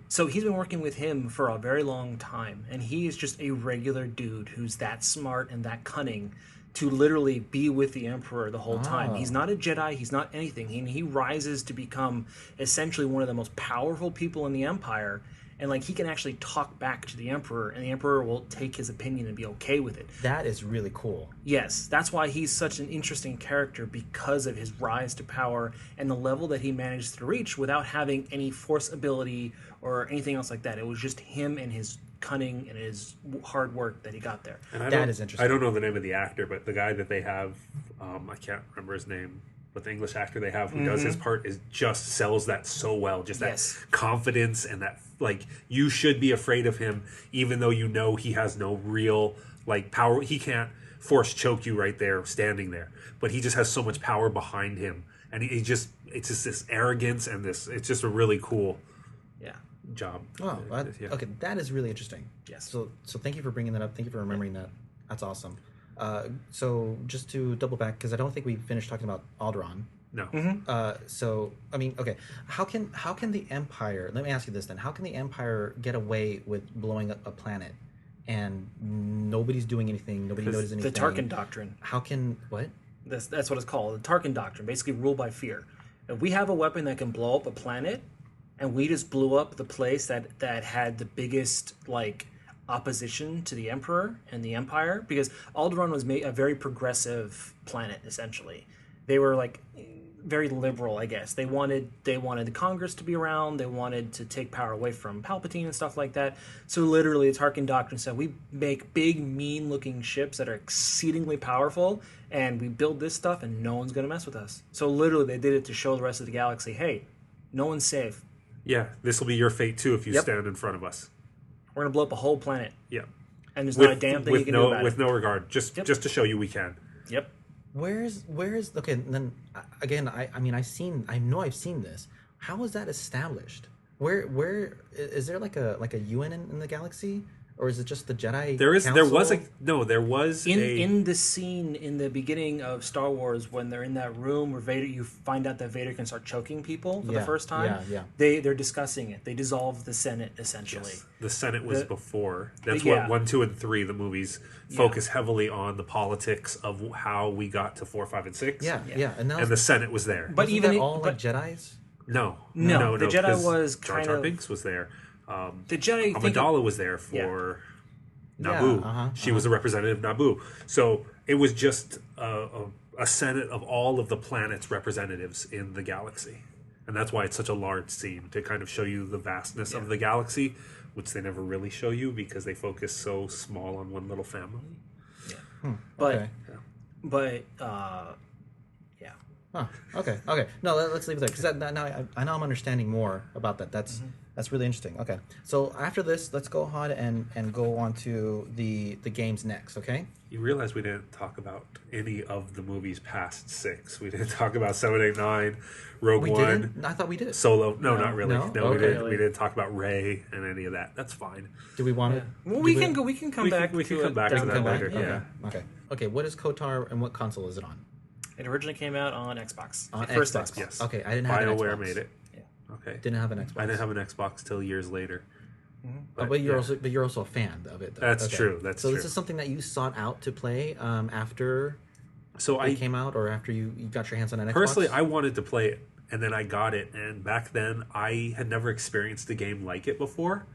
S5: So he's been working with him for a very long time. And he is just a regular dude who's that smart and that cunning to literally be with the Emperor the whole time. He's not a Jedi. He's not anything. He rises to become essentially one of the most powerful people in the Empire. And like he can actually talk back to the Emperor, and the Emperor will take his opinion and be okay with it.
S3: That is really cool.
S5: Yes, that's why he's such an interesting character, because of his rise to power and the level that he managed to reach without having any Force ability or anything else like that. It was just him and his cunning and his hard work that he got there.
S4: And
S3: That is interesting.
S4: I don't know the name of the actor, but the guy that they have, I can't remember his name, but the English actor they have who does his part is just sells that so well. Just that confidence and that, like, you should be afraid of him, even though you know he has no real, like, power. He can't force choke you right there, standing there. But he just has so much power behind him. And it's just this arrogance and this, it's just a really cool job.
S3: Oh, okay, that is really interesting.
S5: Yes.
S3: So thank you for bringing that up. Thank you for remembering that. That's awesome. So just to double back, because I don't think we finished talking about Alderaan.
S4: No.
S3: So I mean, okay, how can the Empire? Let me ask you this then: how can the Empire get away with blowing up a planet, and nobody's doing anything? Nobody notices anything.
S5: The Tarkin Doctrine.
S3: How can what?
S5: That's what it's called. The Tarkin Doctrine, basically rule by fear. If we have a weapon that can blow up a planet, and we just blew up the place that had the biggest like opposition to the Emperor and the Empire, because Alderaan was a very progressive planet. Essentially, they were like very liberal, I guess. They wanted the Congress to be around. They wanted to take power away from Palpatine and stuff like that. So literally, the Tarkin Doctrine said, we make big, mean-looking ships that are exceedingly powerful, and we build this stuff, and no one's going to mess with us. So literally, they did it to show the rest of the galaxy, hey, no one's safe.
S4: Yeah, this will be your fate too if you stand in front of us.
S5: We're going to blow up a whole planet.
S4: Yeah.
S5: And there's not a damn thing you can do about it.
S4: With no regard. Just to show you we can.
S5: Yep.
S3: Where's okay? And then again, I know I've seen this. How was that established? Where is there like a UN in the galaxy, or is it just the Jedi?
S4: There
S3: Council?
S4: there was
S5: in the scene in the beginning of Star Wars when they're in that room where Vader, you find out that Vader can start choking people for the first time.
S3: Yeah.
S5: They're discussing it. They dissolve the Senate essentially.
S4: Yes. The Senate was before. That's what 1, 2, and 3 the movies focus heavily on the politics of how we got to 4, 5, and 6.
S3: Yeah. And
S4: the Senate was there.
S5: But
S3: Wasn't
S5: even
S3: that all like Jedis?
S4: No.
S5: The Jedi was
S4: Jar
S5: kind
S4: Jar
S5: of
S4: Binks was there.
S5: the Jedi.
S4: Amidala was there for Naboo. She was a representative of Naboo. So it was just a Senate of all of the planet's representatives in the galaxy. And that's why it's such a large scene, to kind of show you the vastness of the galaxy, which they never really show you because they focus so small on one little family.
S5: Yeah. But yeah.
S3: Huh. Okay. No, let's leave it there, because now I know I'm understanding more about that. That's really interesting. Okay. So after this, let's go ahead and go on to the games next. Okay.
S4: You realize we didn't talk about any of the movies past 6. We didn't talk about 7, 8, 9, Rogue
S3: We
S4: One.
S3: didn't. I thought we did.
S4: Solo. No, not really.
S3: No?
S4: No,
S3: Okay.
S4: we didn't talk about Rey and any of that. That's fine.
S3: Do we want to?
S5: Well, we can come back.
S4: We can
S5: to
S4: come
S5: it
S4: back
S5: down
S4: to
S5: the
S4: that
S5: line.
S4: later. Yeah.
S3: Okay. What is KOTOR and what console is it on?
S5: It originally came out on Xbox.
S3: On
S5: First
S3: Xbox.
S5: Xbox.
S4: Yes.
S3: Okay, I didn't have an
S4: BioWare
S3: Xbox.
S4: made it.
S5: Yeah.
S4: Okay.
S3: Didn't have an Xbox.
S4: I didn't have an Xbox till years later.
S3: But you're also a fan of it, though.
S4: That's true. That's
S3: so
S4: true.
S3: This is something that you sought out to play after
S4: So
S3: it came out, or after you got your hands on an Xbox?
S4: Personally, I wanted to play it, and then I got it, and back then I had never experienced a game like it before,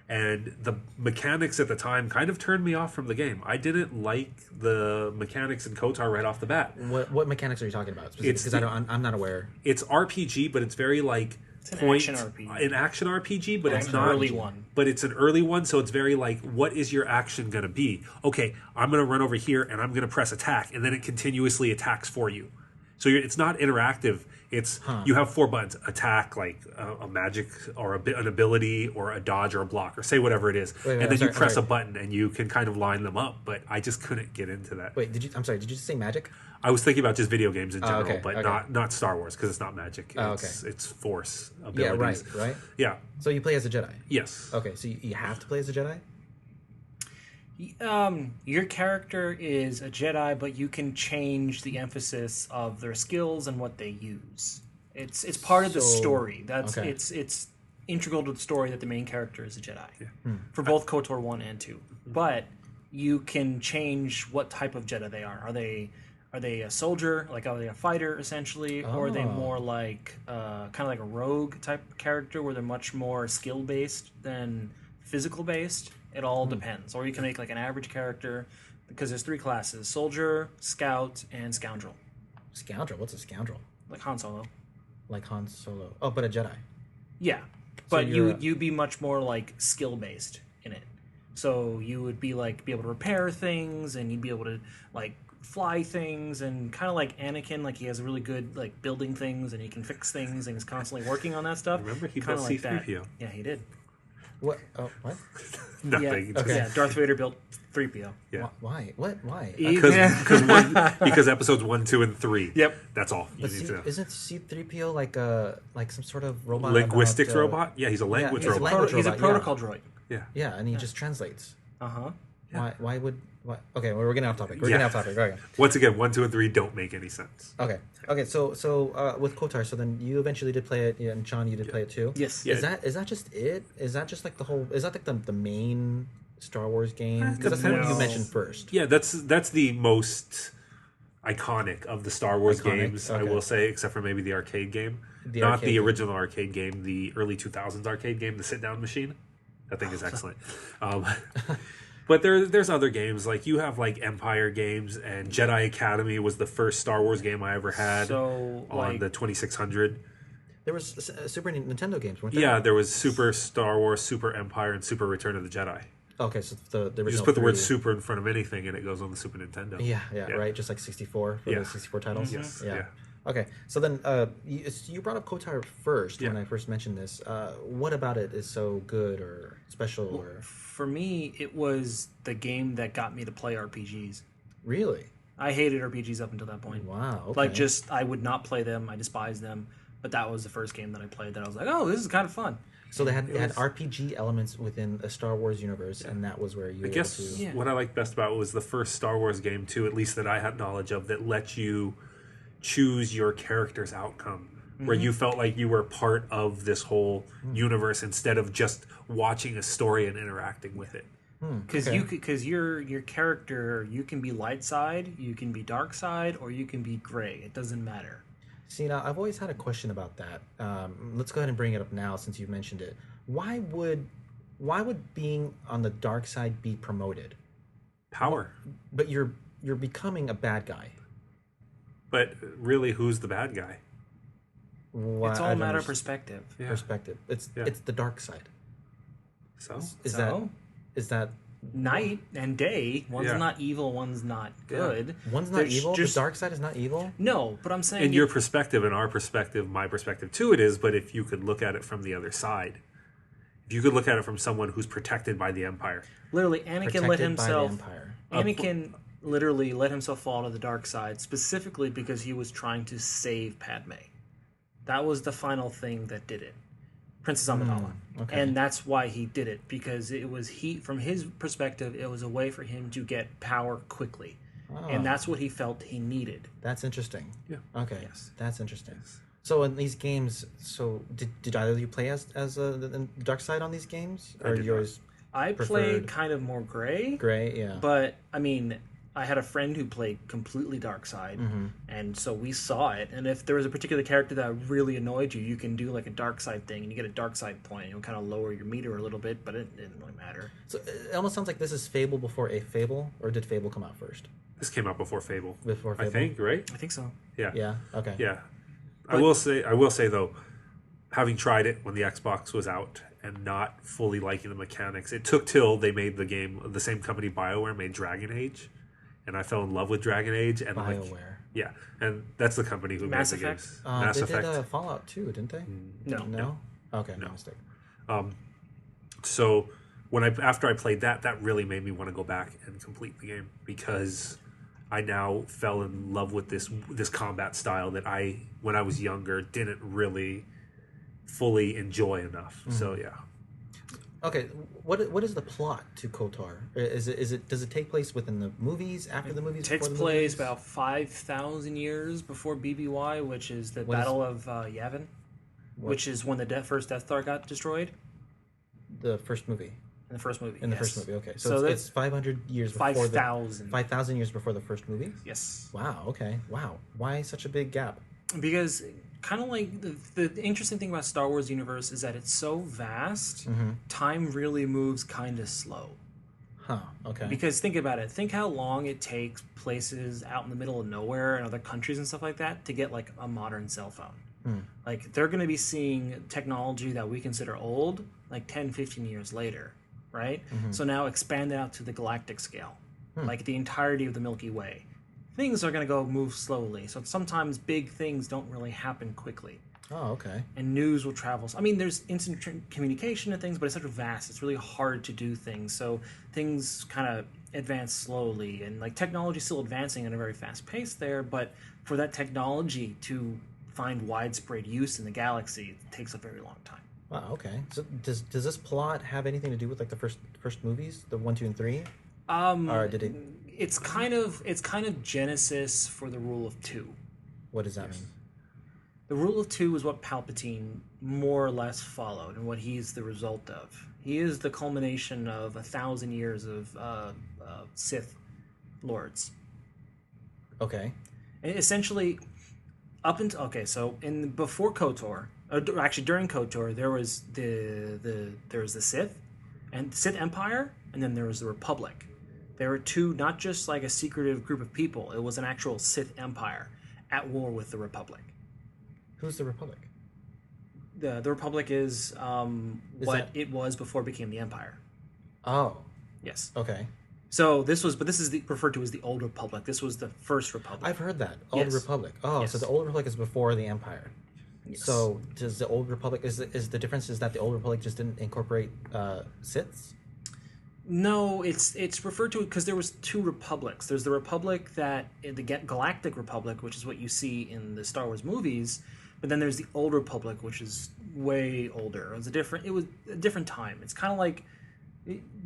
S4: and the mechanics at the time kind of turned me off from the game. I didn't like the mechanics in KOTOR right off the bat.
S3: What mechanics are you talking about? Because I'm not aware.
S4: It's RPG, but it's very like
S5: an action RPG.
S4: An action RPG, but it's
S5: an
S4: not
S5: early one.
S4: But it's an early one, so it's very like, what is your action going to be? Okay, I'm going to run over here and I'm going to press attack, and then it continuously attacks for you. So it's not interactive. It's you have 4 buttons: attack, like a magic or an ability, or a dodge or a block, or say whatever it is, and then you press a button and you can kind of line them up. But I just couldn't get into that.
S3: Wait, I'm sorry. Did you just say magic?
S4: I was thinking about just video games in general,
S3: okay,
S4: but not Star Wars, because it's not magic. It's Force abilities.
S3: Yeah, right.
S4: Yeah.
S3: So you play as a Jedi.
S4: Yes.
S3: Okay, so you have to play as a Jedi.
S5: Your character is a Jedi, but you can change the emphasis of their skills and what they use. It's part of the story. It's integral to the story that the main character is a Jedi for both KOTOR 1 and 2. But you can change what type of Jedi they are. Are they a soldier, like are they a fighter essentially, or are they more like kind of like a rogue type character where they're much more skill based than physical based? It all depends. Or you can make like an average character because there's 3 classes: soldier, scout, and scoundrel.
S3: Scoundrel? What's a scoundrel?
S5: Like Han Solo.
S3: Like Han Solo. Oh, but a Jedi.
S5: Yeah, but
S3: you're
S5: you'd be much more like skill based in it. So you would be like be able to repair things, and you'd be able to like fly things, and kind of like Anakin, like he has a really good like building things, and he can fix things, and he's constantly working on that stuff.
S4: Remember, he
S5: Kinda
S4: built
S5: like that.
S4: C-3PO.
S5: Yeah, he did.
S3: What? Oh, what?
S4: Nothing.
S5: Yeah,
S4: Just-
S5: yeah. Darth Vader built 3PO.
S4: Yeah.
S3: Why? What? Why?
S4: Because episodes 1, 2, and 3.
S5: Yep.
S4: That's all you
S3: But
S4: need to know.
S3: isn't C-3PO like some sort of robot?
S4: Linguistics
S3: about,
S4: robot? Yeah, he's a language
S3: he's a
S4: robot.
S3: language
S5: He's a
S3: robot,
S5: protocol droid.
S4: Yeah.
S3: Yeah, and he just translates.
S5: Uh huh.
S3: Why would? Why? Okay, well, we're getting off topic. We're getting off topic. Okay.
S4: Once again, 1, 2, and 3 don't make any sense.
S3: Okay. So with KOTOR, so then you eventually did play it, yeah, and John, you did play it too.
S5: Yes.
S4: Yeah.
S3: Is that just it? Is that just like the whole? Is that like the main Star Wars game? Because that's the one you
S5: No.
S3: mentioned first.
S4: Yeah, that's the most iconic of the Star Wars
S3: Iconic,
S4: games, I
S3: okay.
S4: will say, except for maybe the arcade game.
S3: The
S4: Not
S3: arcade
S4: the
S3: game.
S4: original arcade game, the early 2000s arcade game, the sit-down machine. That thing is excellent. But there's other games, like you have like Empire games, and Jedi Academy was the first Star Wars game I ever had
S5: So,
S4: on
S5: like-
S4: the 2600.
S3: There was Super Nintendo games, weren't there?
S4: Yeah, there was Super Star Wars, Super Empire, and Super Return of the Jedi.
S3: Okay, so the original.
S4: You just put the word
S3: 3.
S4: super in front of anything, and it goes on the Super Nintendo.
S3: Yeah, right. Just like 64 for
S4: Yeah.
S3: the 64 titles.
S4: Yes,
S3: Yeah.
S4: yeah.
S3: Okay, so then you brought up KOTOR first when
S4: Yeah.
S3: I first mentioned this. What about it is so good or special or
S5: For me, it was the game that got me to play RPGs.
S3: really?
S5: I hated RPGs up until that point.
S3: Wow. Okay.
S5: Like, just I would not play them. I despised them. But that was the first game that I played that I was like, oh, this is kind of fun.
S3: so they had
S4: was-
S3: RPG elements within a Star Wars universe, and that was where you.
S4: I
S3: were
S4: guess
S3: able to,
S5: Yeah.
S4: what I liked best about it was the first Star Wars game, too, at least that I had knowledge of, that let you choose your character's outcome, where you felt like you were part of this whole universe instead of just watching a story and interacting with it.
S5: Because
S3: Okay.
S5: because your character, you can be light side, you can be dark side, or you can be gray. It doesn't matter.
S3: See, now I've always had a question about that. Let's go ahead and bring it up now since you've mentioned it. Why would being on the dark side be promoted?
S4: Power.
S3: But you're becoming a bad guy.
S4: But really, who's the bad guy?
S3: Why,
S5: It's
S3: I
S5: all a
S3: don't
S5: matter of
S3: understand.
S5: perspective.
S4: Yeah.
S3: Perspective. It's
S4: Yeah.
S3: it's the dark side.
S4: So?
S3: Is
S5: So?
S3: that
S5: Night and day, one's
S4: Yeah.
S5: not evil, one's not good.
S3: one's not
S5: There's
S3: evil?
S5: just-
S3: The dark side is not evil?
S5: No, but I'm saying
S4: In your perspective, in our perspective, my perspective too, it is, but if you could look at it from the other side, if you could look at it from someone who's protected by the Empire.
S5: literally Anakin
S3: Protected
S5: let
S3: by the
S5: himself
S3: Empire.
S5: Anakin literally let himself fall to the dark side specifically because he was trying to save Padme. That was the final thing that did it. Princess Amidala.
S3: okay.
S5: And that's why he did it, because it was from his perspective, it was a way for him to get power quickly. And that's what he felt he needed.
S3: That's interesting.
S4: Yeah.
S3: Okay.
S5: Yes.
S3: That's interesting. So in these games, so did either of you play as the dark side on these games? Or
S4: did
S3: yours
S5: I
S3: preferred-
S5: played kind of more gray,
S3: gray? Yeah.
S5: but I mean, I had a friend who played completely dark side,
S3: Mm-hmm.
S5: and so we saw it. And if there was a particular character that really annoyed you, you can do like a dark side thing, and you get a dark side point. You'll kind of lower your meter a little bit, but it didn't really matter.
S3: So it almost sounds like this is Fable before a Fable, or did Fable come out first?
S4: This came out before Fable.
S3: Before
S4: I
S3: Fable?
S4: think, right?
S5: I think so.
S4: Yeah.
S3: Yeah. Okay.
S4: Yeah. I will say though, having tried it when the Xbox was out and not fully liking the mechanics, it took till they made the game. The same company, BioWare, made Dragon Age, and I fell in love with Dragon Age. And
S3: BioWare.
S4: yeah, and that's the company who
S5: Mass
S4: made the
S5: Effect?
S4: games. Mass
S3: they
S4: Effect.
S3: did Fallout 2, didn't they?
S5: No.
S3: No. Okay. No mistake.
S4: So after I played that really made me want to go back and complete the game, because I now fell in love with this combat style that when I was younger, didn't really fully enjoy enough. So yeah.
S3: Okay, what is the plot to KOTOR? Does it take place within the movies, after the movies?
S5: It takes
S3: before the
S5: place
S3: movies?
S5: about 5,000 years before BBY, which is the
S3: What is-
S5: Battle of Yavin, which is when the first Death Star got destroyed.
S3: the first movie.
S5: In the first movie.
S3: In the
S5: yes.
S3: first movie, okay.
S5: So
S3: So,
S5: that's
S3: it's 500 years before
S5: 5,000.
S3: 5,000 years before the first movie?
S5: Yes.
S3: Wow, okay. Wow. Why such a big gap?
S5: Because kind of like the interesting thing about Star Wars universe is that it's so vast, time really moves kind of slow.
S3: Huh, okay.
S5: Because think about it. Think how long it takes places out in the middle of nowhere and other countries and stuff like that to get like a modern cell phone. Like they're going to be seeing technology that we consider old like 10, 15 years later, right? So now expand it out to the galactic scale, like the entirety of the Milky Way. Things are going to go move slowly. So sometimes big things don't really happen quickly.
S3: Oh, okay.
S5: And news will travel. I mean, there's instant communication and things, but it's such a vast. It's really hard to do things. So things kind of advance slowly, and like technology is still advancing at a very fast pace there. But for that technology to find widespread use in the galaxy, it takes a very long time.
S3: Wow, okay. So does this plot have anything to do with like the first movies, the 1, 2, and 3? Or did it?
S5: It's kind of genesis for the rule of two.
S3: What does that mean?
S5: The rule of two is what Palpatine more or less followed, and what he's the result of. He is the culmination of 1,000 years of Sith lords.
S3: Okay.
S5: And essentially, up until before KOTOR, actually during KOTOR, there was the Sith and Sith Empire, and then there was the Republic. There were two, not just like a secretive group of people. It was an actual Sith Empire at war with the Republic.
S3: Who's the Republic?
S5: The Republic is it was before it became the Empire.
S3: Oh.
S5: Yes.
S3: Okay.
S5: So this is referred to as the Old Republic. This was the first Republic.
S3: I've heard that. Old
S5: Yes.
S3: Republic. Oh,
S5: Yes.
S3: so the Old Republic is before the Empire.
S5: Yes.
S3: So does the Old Republic is the difference is that the Old Republic just didn't incorporate Siths?
S5: No, it's referred to because there was two republics. There's the Republic the Galactic Republic, which is what you see in the Star Wars movies, but then there's the Old Republic, which is way older. It was a different time. It's kind of like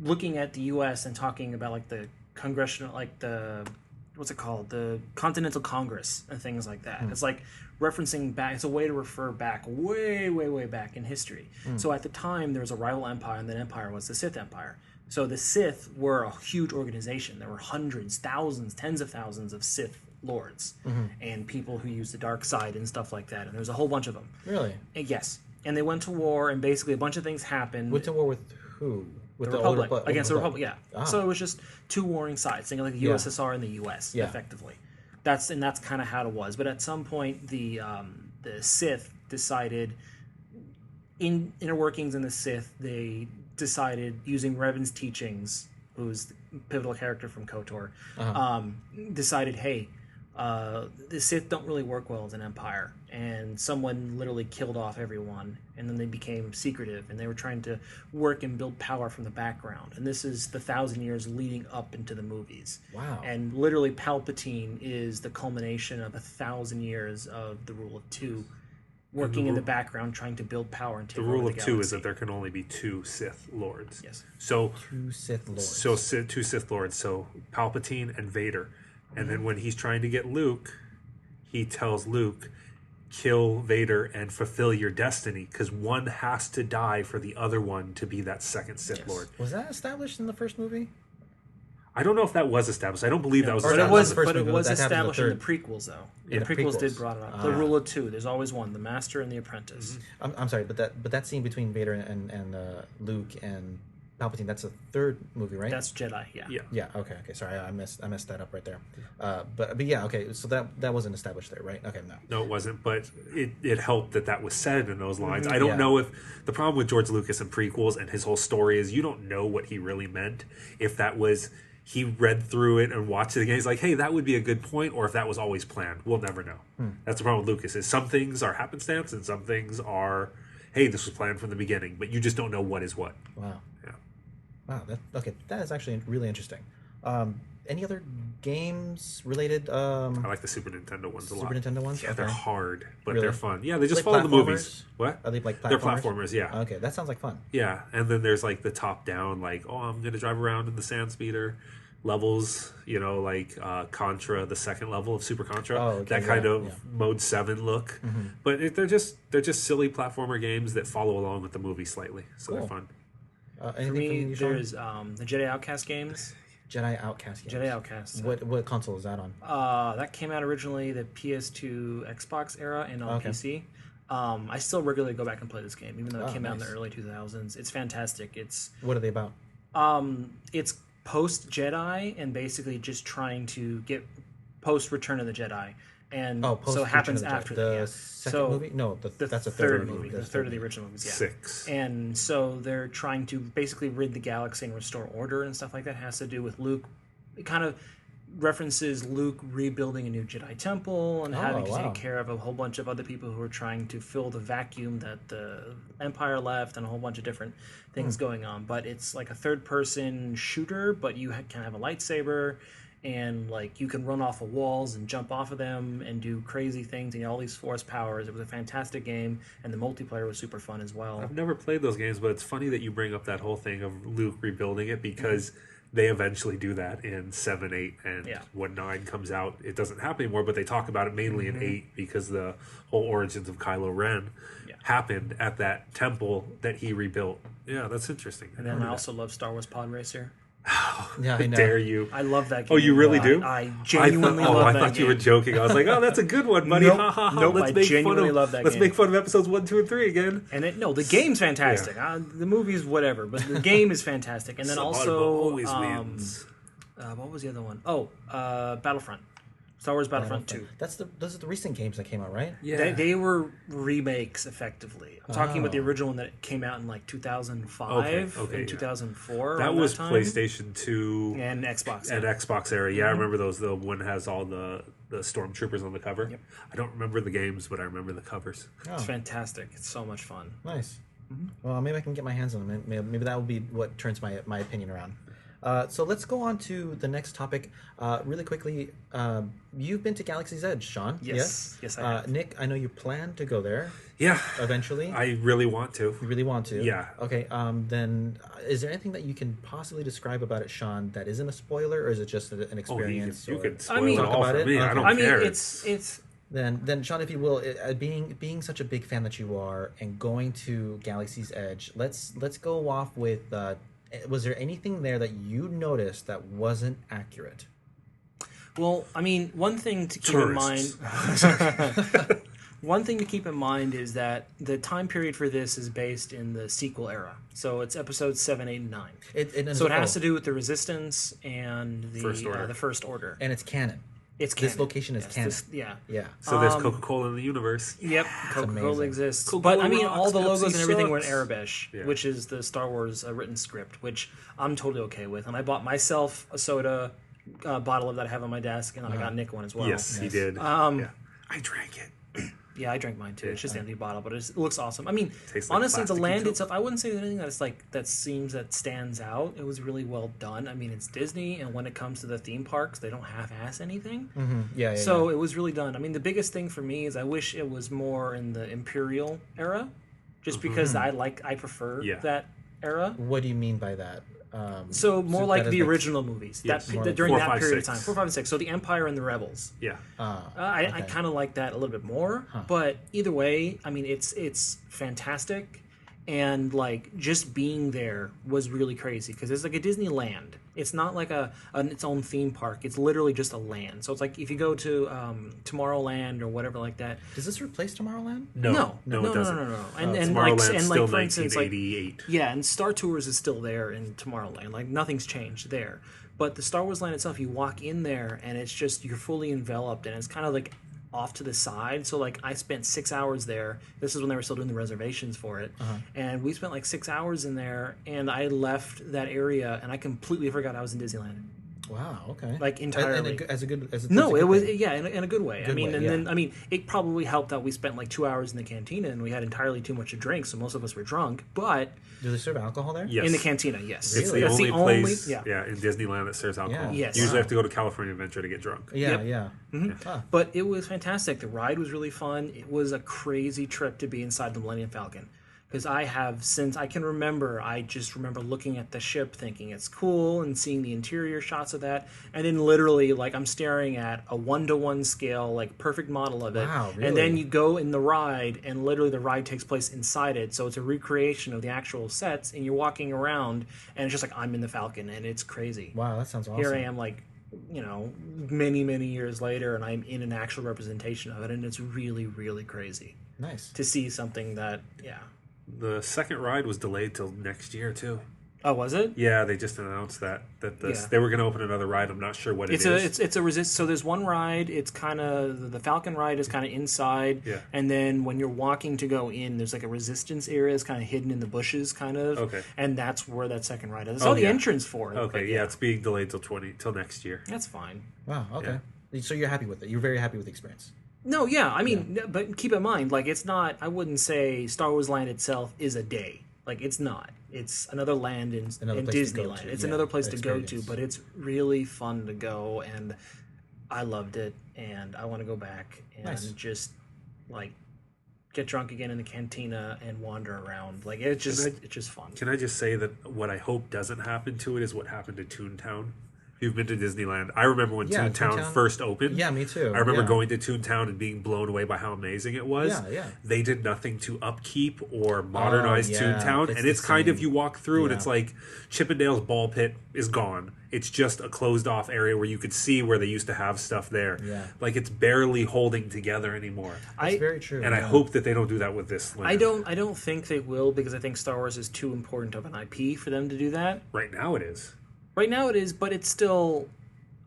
S5: looking at the U.S. and talking about like the congressional, like the what's it called, the Continental Congress and things like that. It's like referencing back. It's a way to refer back way, way, way back in history. So at the time, there was a rival empire, and that empire was the Sith Empire. So the Sith were a huge organization. There were hundreds, thousands, tens of thousands of Sith lords and people who used the dark side and stuff like that. And there was a whole bunch of them.
S3: Really?
S5: And yes. And they went to war, and basically a bunch of things happened.
S3: Went to war with who? With
S5: the
S3: Old
S5: Republic. Against the Republic, yeah.
S3: Ah.
S5: So it was just two warring sides, thinking like the USSR and the US, effectively. That's kind of how it was. But at some point, the Sith decided, in inner workings in the Sith, they decided, using Revan's teachings, who's the pivotal character from KOTOR, decided, hey, the Sith don't really work well as an empire, and someone literally killed off everyone, and then they became secretive, and they were trying to work and build power from the background. And this is the 1,000 years leading up into the movies.
S3: Wow.
S5: And literally Palpatine is the culmination of 1,000 years of the rule of two, working in the background, trying to build power and take
S4: The
S5: over
S4: rule
S5: the
S4: of two is
S5: galaxy.
S4: that there can only be two Sith lords.
S5: Yes.
S4: So
S3: Two Sith lords.
S4: two Sith lords. So Palpatine and Vader. And then when he's trying to get Luke, he tells Luke, kill Vader and fulfill your destiny, because one has to die for the other one to be that second Sith Lord.
S3: Was that established in the first movie?
S4: I don't know if that was established. I don't believe that was
S3: Or
S5: But
S4: established.
S5: it was,
S3: first
S5: but it
S3: movie,
S5: was
S3: that happened in the
S5: established in the
S3: third.
S5: prequels, though.
S3: In
S5: The
S3: the
S5: prequels did
S3: prequels.
S5: brought it up. The rule of two. There's always one: the master and the apprentice.
S3: I'm sorry, but that scene between Vader and Luke and Palpatine, that's the third movie, right?
S5: That's Jedi. Yeah.
S4: Yeah.
S3: Yeah. Okay. Sorry, I messed that up right there. But yeah. Okay. So that wasn't established there, right? Okay. No.
S4: No, it wasn't, but it helped that was said in those lines. I don't know if the problem with George Lucas and prequels and his whole story is you don't know what he really meant. If that was, he read through it and watched it again, he's like, hey, that would be a good point, or if that was always planned. We'll never know. That's the problem with Lucas, is some things are happenstance and some things are, hey, this was planned from the beginning, but you just don't know what is what.
S3: Wow.
S4: Yeah.
S3: Wow. That is actually really interesting. Any other games related?
S4: I like the Super Nintendo ones a lot.
S3: Super Nintendo ones?
S4: Yeah, they're
S3: Okay.
S4: hard, but
S3: Really?
S4: they're fun. Yeah, they just
S3: Like
S4: follow the movies.
S3: platformers?
S4: What?
S3: Are they like platformers?
S4: They're platformers, yeah.
S3: Okay, that sounds like fun.
S4: Yeah, and then there's like the top down, like, oh, I'm going to drive around in the sand speeder levels, like Contra, the second level of Super Contra.
S3: Oh, okay,
S4: that kind
S3: yeah,
S4: of
S3: yeah.
S4: Mode 7 look. But they're just silly platformer games that follow along with the movie slightly, so
S3: Cool.
S4: they're fun.
S5: For
S3: Anything
S5: me,
S3: from you, Sean?
S5: there's the Jedi Outcast games.
S3: Jedi Outcast games.
S5: Jedi Outcast.
S3: What console is that on?
S5: That came out originally the PS2 Xbox era and on
S3: Okay.
S5: PC. I still regularly go back and play this game, even though it
S3: Oh,
S5: came out in the
S3: nice.
S5: early 2000s. It's fantastic.
S3: What are they about?
S5: It's post Jedi and basically just trying to get post Return of the Jedi, and
S3: Post
S5: so it happens
S3: Return of
S5: after
S3: the
S5: that.
S3: Jedi.
S5: Yeah.
S3: The second
S5: So
S3: movie? No, that's a
S5: third
S3: movie.
S5: The
S3: That's
S5: third of the original movies. Yeah.
S4: 6.
S5: And so they're trying to basically rid the galaxy and restore order and stuff like that. It has to do with Luke. It kind of references Luke rebuilding a new Jedi temple and having to
S3: wow.
S5: take care of a whole bunch of other people who are trying to fill the vacuum that the Empire left, and a whole bunch of different things going on. But it's like a third-person shooter, but you can have a lightsaber, and like you can run off of walls and jump off of them and do crazy things and all these force powers. It was a fantastic game, and the multiplayer was super fun as well.
S4: I've never played those games, but it's funny that you bring up that whole thing of Luke rebuilding it because they eventually do that in 7, 8, and
S5: Yeah.
S4: when 9 comes out, it doesn't happen anymore, but they talk about it mainly in 8 because the whole origins of Kylo Ren happened at that temple that he rebuilt. Yeah, that's interesting.
S5: And then I also love Star Wars Pod Racer.
S3: Yeah, I know.
S4: Dare you.
S5: I love that game.
S4: Oh, you really do?
S5: I genuinely
S4: I
S5: love that
S4: thought
S5: game.
S4: you were joking. I was like, oh, that's a good one, buddy.
S5: Nope.
S4: Ha, ha, ha.
S5: Nope,
S4: Let's
S5: I
S4: make
S5: genuinely
S4: fun of,
S5: love that
S4: let's
S5: game.
S4: make fun of episodes 1, 2, and 3 again.
S5: And the game's fantastic. The movie's whatever, but the game is fantastic. And then
S4: Some
S5: also,
S4: always wins.
S5: what was the other one? Battlefront. Star Wars Battlefront 2.
S3: Those are the recent games that came out, right?
S4: Yeah.
S5: They were remakes, effectively. I'm talking about the original one that came out in like 2005
S4: Okay,
S5: and
S4: yeah.
S5: 2004.
S4: That
S5: around
S4: was
S5: time.
S4: PlayStation 2
S5: and Xbox.
S4: and
S5: yeah.
S4: Xbox era. Yeah, I remember those. The one has all the stormtroopers on the cover.
S5: Yep.
S4: I don't remember the games, but I remember the covers.
S5: It's fantastic. It's so much fun.
S3: Nice. Well, maybe I can get my hands on them. Maybe that will be what turns my opinion around. So let's go on to the next topic really quickly. You've been to Galaxy's Edge, Sean.
S5: Yes. Yes, I have.
S3: Nick, I know you plan to go there
S4: Yeah,
S3: eventually.
S4: I really want to.
S3: You really want to?
S4: Yeah.
S3: Okay. Then, is there anything that you can possibly describe about it, Sean, that isn't a spoiler, or is it just an
S4: Oh,
S3: experience?
S4: you
S3: or-
S4: could spoil
S5: I mean-
S4: it
S3: Talk
S4: all
S3: about
S4: for
S3: it?
S4: me. I
S3: Okay.
S4: don't
S5: I mean,
S4: care.
S5: it's
S3: Then, Sean, if you will, being such a big fan that you are, and going to Galaxy's Edge, let's go off with. Was there anything there that you noticed that wasn't accurate?
S5: Well, I mean, one thing to keep in mind.
S4: Tourists.
S5: One thing to keep in mind is that the time period for this is based in the sequel era. So it's episodes 7, 8, and 9. So it has to do with the Resistance and the First Order.
S3: and it's canon.
S5: It's
S3: This
S5: canon.
S3: location is canon.
S5: Yeah.
S3: Yeah.
S4: So there's Coca-Cola in the universe.
S5: Yep, Coca-Cola
S3: amazing.
S5: exists.
S4: Coca-Cola
S5: But I mean,
S4: rocks,
S5: all the logos
S4: Pepsi
S5: and everything were in
S4: sucks.
S5: Arabish,
S4: Yeah.
S5: which is the Star Wars written script, which I'm totally okay with. And I bought myself a soda bottle of that I have on my desk, and then I got Nick one as well.
S4: Yes, he did.
S5: Um,
S4: I drank it.
S5: Yeah, I drank mine too. It's just an empty bottle, but it looks awesome. I mean,
S4: Tastes like
S5: honestly, the
S4: plasticky
S5: land
S4: Coke.
S5: itself, I wouldn't say there's anything that stands out. It was really well done. I mean, it's Disney, and when it comes to the theme parks, they don't half-ass anything.
S3: Yeah.
S5: So it was really done. I mean, the biggest thing for me is I wish it was more in the Imperial era, just because I prefer
S4: Yeah.
S5: that era.
S3: What do you mean by that?
S5: So more
S3: that
S5: like
S3: is
S5: the
S3: like-
S5: original movies
S4: Yes. More
S3: like
S5: during
S4: 4,
S5: that
S4: 5,
S5: period
S4: 6.
S5: of time. 4, 5, and 6. So the Empire and the Rebels.
S4: Yeah.
S5: I kind of like that a little bit more, but either way, I mean, it's fantastic, and like just being there was really crazy because it's like a Disneyland. It's not like its own theme park. It's literally just a land. So it's like if you go to Tomorrowland or whatever like that.
S3: Does this replace Tomorrowland?
S5: No,
S4: it doesn't.
S5: no. And
S4: Tomorrowland's
S5: and
S4: still
S5: for instance, like
S4: 1988.
S5: yeah, and Star Tours is still there in Tomorrowland. Like nothing's changed there. But the Star Wars land itself, you walk in there and it's just you're fully enveloped, and it's kind of like off to the side. So like I spent 6 hours there. This is when they were still doing the reservations for it. And we spent like 6 hours in there, and I left that area and I completely forgot I was in Disneyland.
S3: Wow. Okay.
S5: Like, entirely.
S3: As a good.
S5: No, it was in a good way.
S3: Good way,
S5: Then it probably helped that we spent like 2 hours in the cantina and we had entirely too much to drink, so most of us were drunk. But
S3: Do they serve alcohol there?
S4: Yes.
S5: in the cantina, yes,
S4: It's the
S5: that's
S4: only
S5: the only
S4: place
S5: yeah.
S4: in Disneyland that serves alcohol.
S3: Yeah.
S5: Yes.
S4: You usually
S5: Wow.
S4: have to go to California Adventure to get drunk.
S3: Yeah.
S5: Yep.
S3: Yeah. Ah,
S5: But it was fantastic. The ride was really fun. It was a crazy trip to be inside the Millennium Falcon. because since I can remember, I just remember looking at the ship thinking it's cool and seeing the interior shots of that, and then literally like I'm staring at a 1-to-1 scale like perfect model of it.
S3: Wow,
S5: And then
S3: really?
S5: you go in the ride, and literally the ride takes place inside it, so it's a recreation of the actual sets, and you're walking around and it's just like I'm in the Falcon, and it's crazy.
S3: Wow, that sounds awesome.
S5: Here I am, like, many years later, and I'm in an actual representation of it, and it's really, really crazy
S3: Nice.
S5: to see something that, yeah.
S4: The second ride was delayed till next year too.
S5: Oh, was it?
S4: Yeah, they just announced that
S5: Yeah.
S4: they were going to open another ride. I'm not sure what
S5: It's
S4: it
S5: a
S4: is.
S5: it's a resist. So there's one ride. It's kind of the Falcon ride is kind of inside,
S4: Yeah.
S5: and then when you're walking to go in, there's like a resistance area. It's kind of hidden in the bushes, kind of.
S4: Okay.
S5: And that's where that second ride is. I
S4: Oh,
S5: saw the
S4: yeah.
S5: entrance for it.
S4: Okay,
S5: but
S4: yeah, it's being delayed till next year.
S5: that's fine.
S3: Wow. Okay. So you're happy with it? You're very happy with the experience.
S5: No, yeah, I mean, but keep in mind, like, it's not. I wouldn't say Star Wars Land itself is a day. Like, it's not. It's another land in
S3: Another place to go
S5: Disneyland.
S3: to,
S5: It's
S3: yeah,
S5: another place to go to,
S3: experience.
S5: but it's really fun to go, and I loved it, and I want to go back and
S3: Nice.
S5: just like get drunk again in the cantina and wander around. Like, it's just fun.
S4: Can I just say that what I hope doesn't happen to it is what happened to Toontown? If you've been to Disneyland, I remember when
S3: Yeah,
S4: Toontown
S3: Toontown-
S4: first opened.
S3: Yeah, me too.
S4: I remember
S3: Yeah.
S4: going to Toontown and being blown away by how amazing it was.
S3: Yeah, yeah.
S4: They did nothing to upkeep or modernize
S3: yeah,
S4: Toontown,
S3: it's
S4: and
S3: the
S4: it's kind of
S3: same.
S4: you walk through and
S3: Yeah.
S4: it's like Chippendale's ball pit is gone. It's just a closed off area where you could see where they used to have stuff there.
S3: Yeah.
S4: Like it's barely holding together anymore.
S3: That's very true.
S4: And I
S3: yeah.
S4: hope that they don't do that with this land.
S5: I don't think they will, because I think Star Wars is too important of an IP for them to do that.
S4: Right now it is.
S5: Right now it is, but it's still.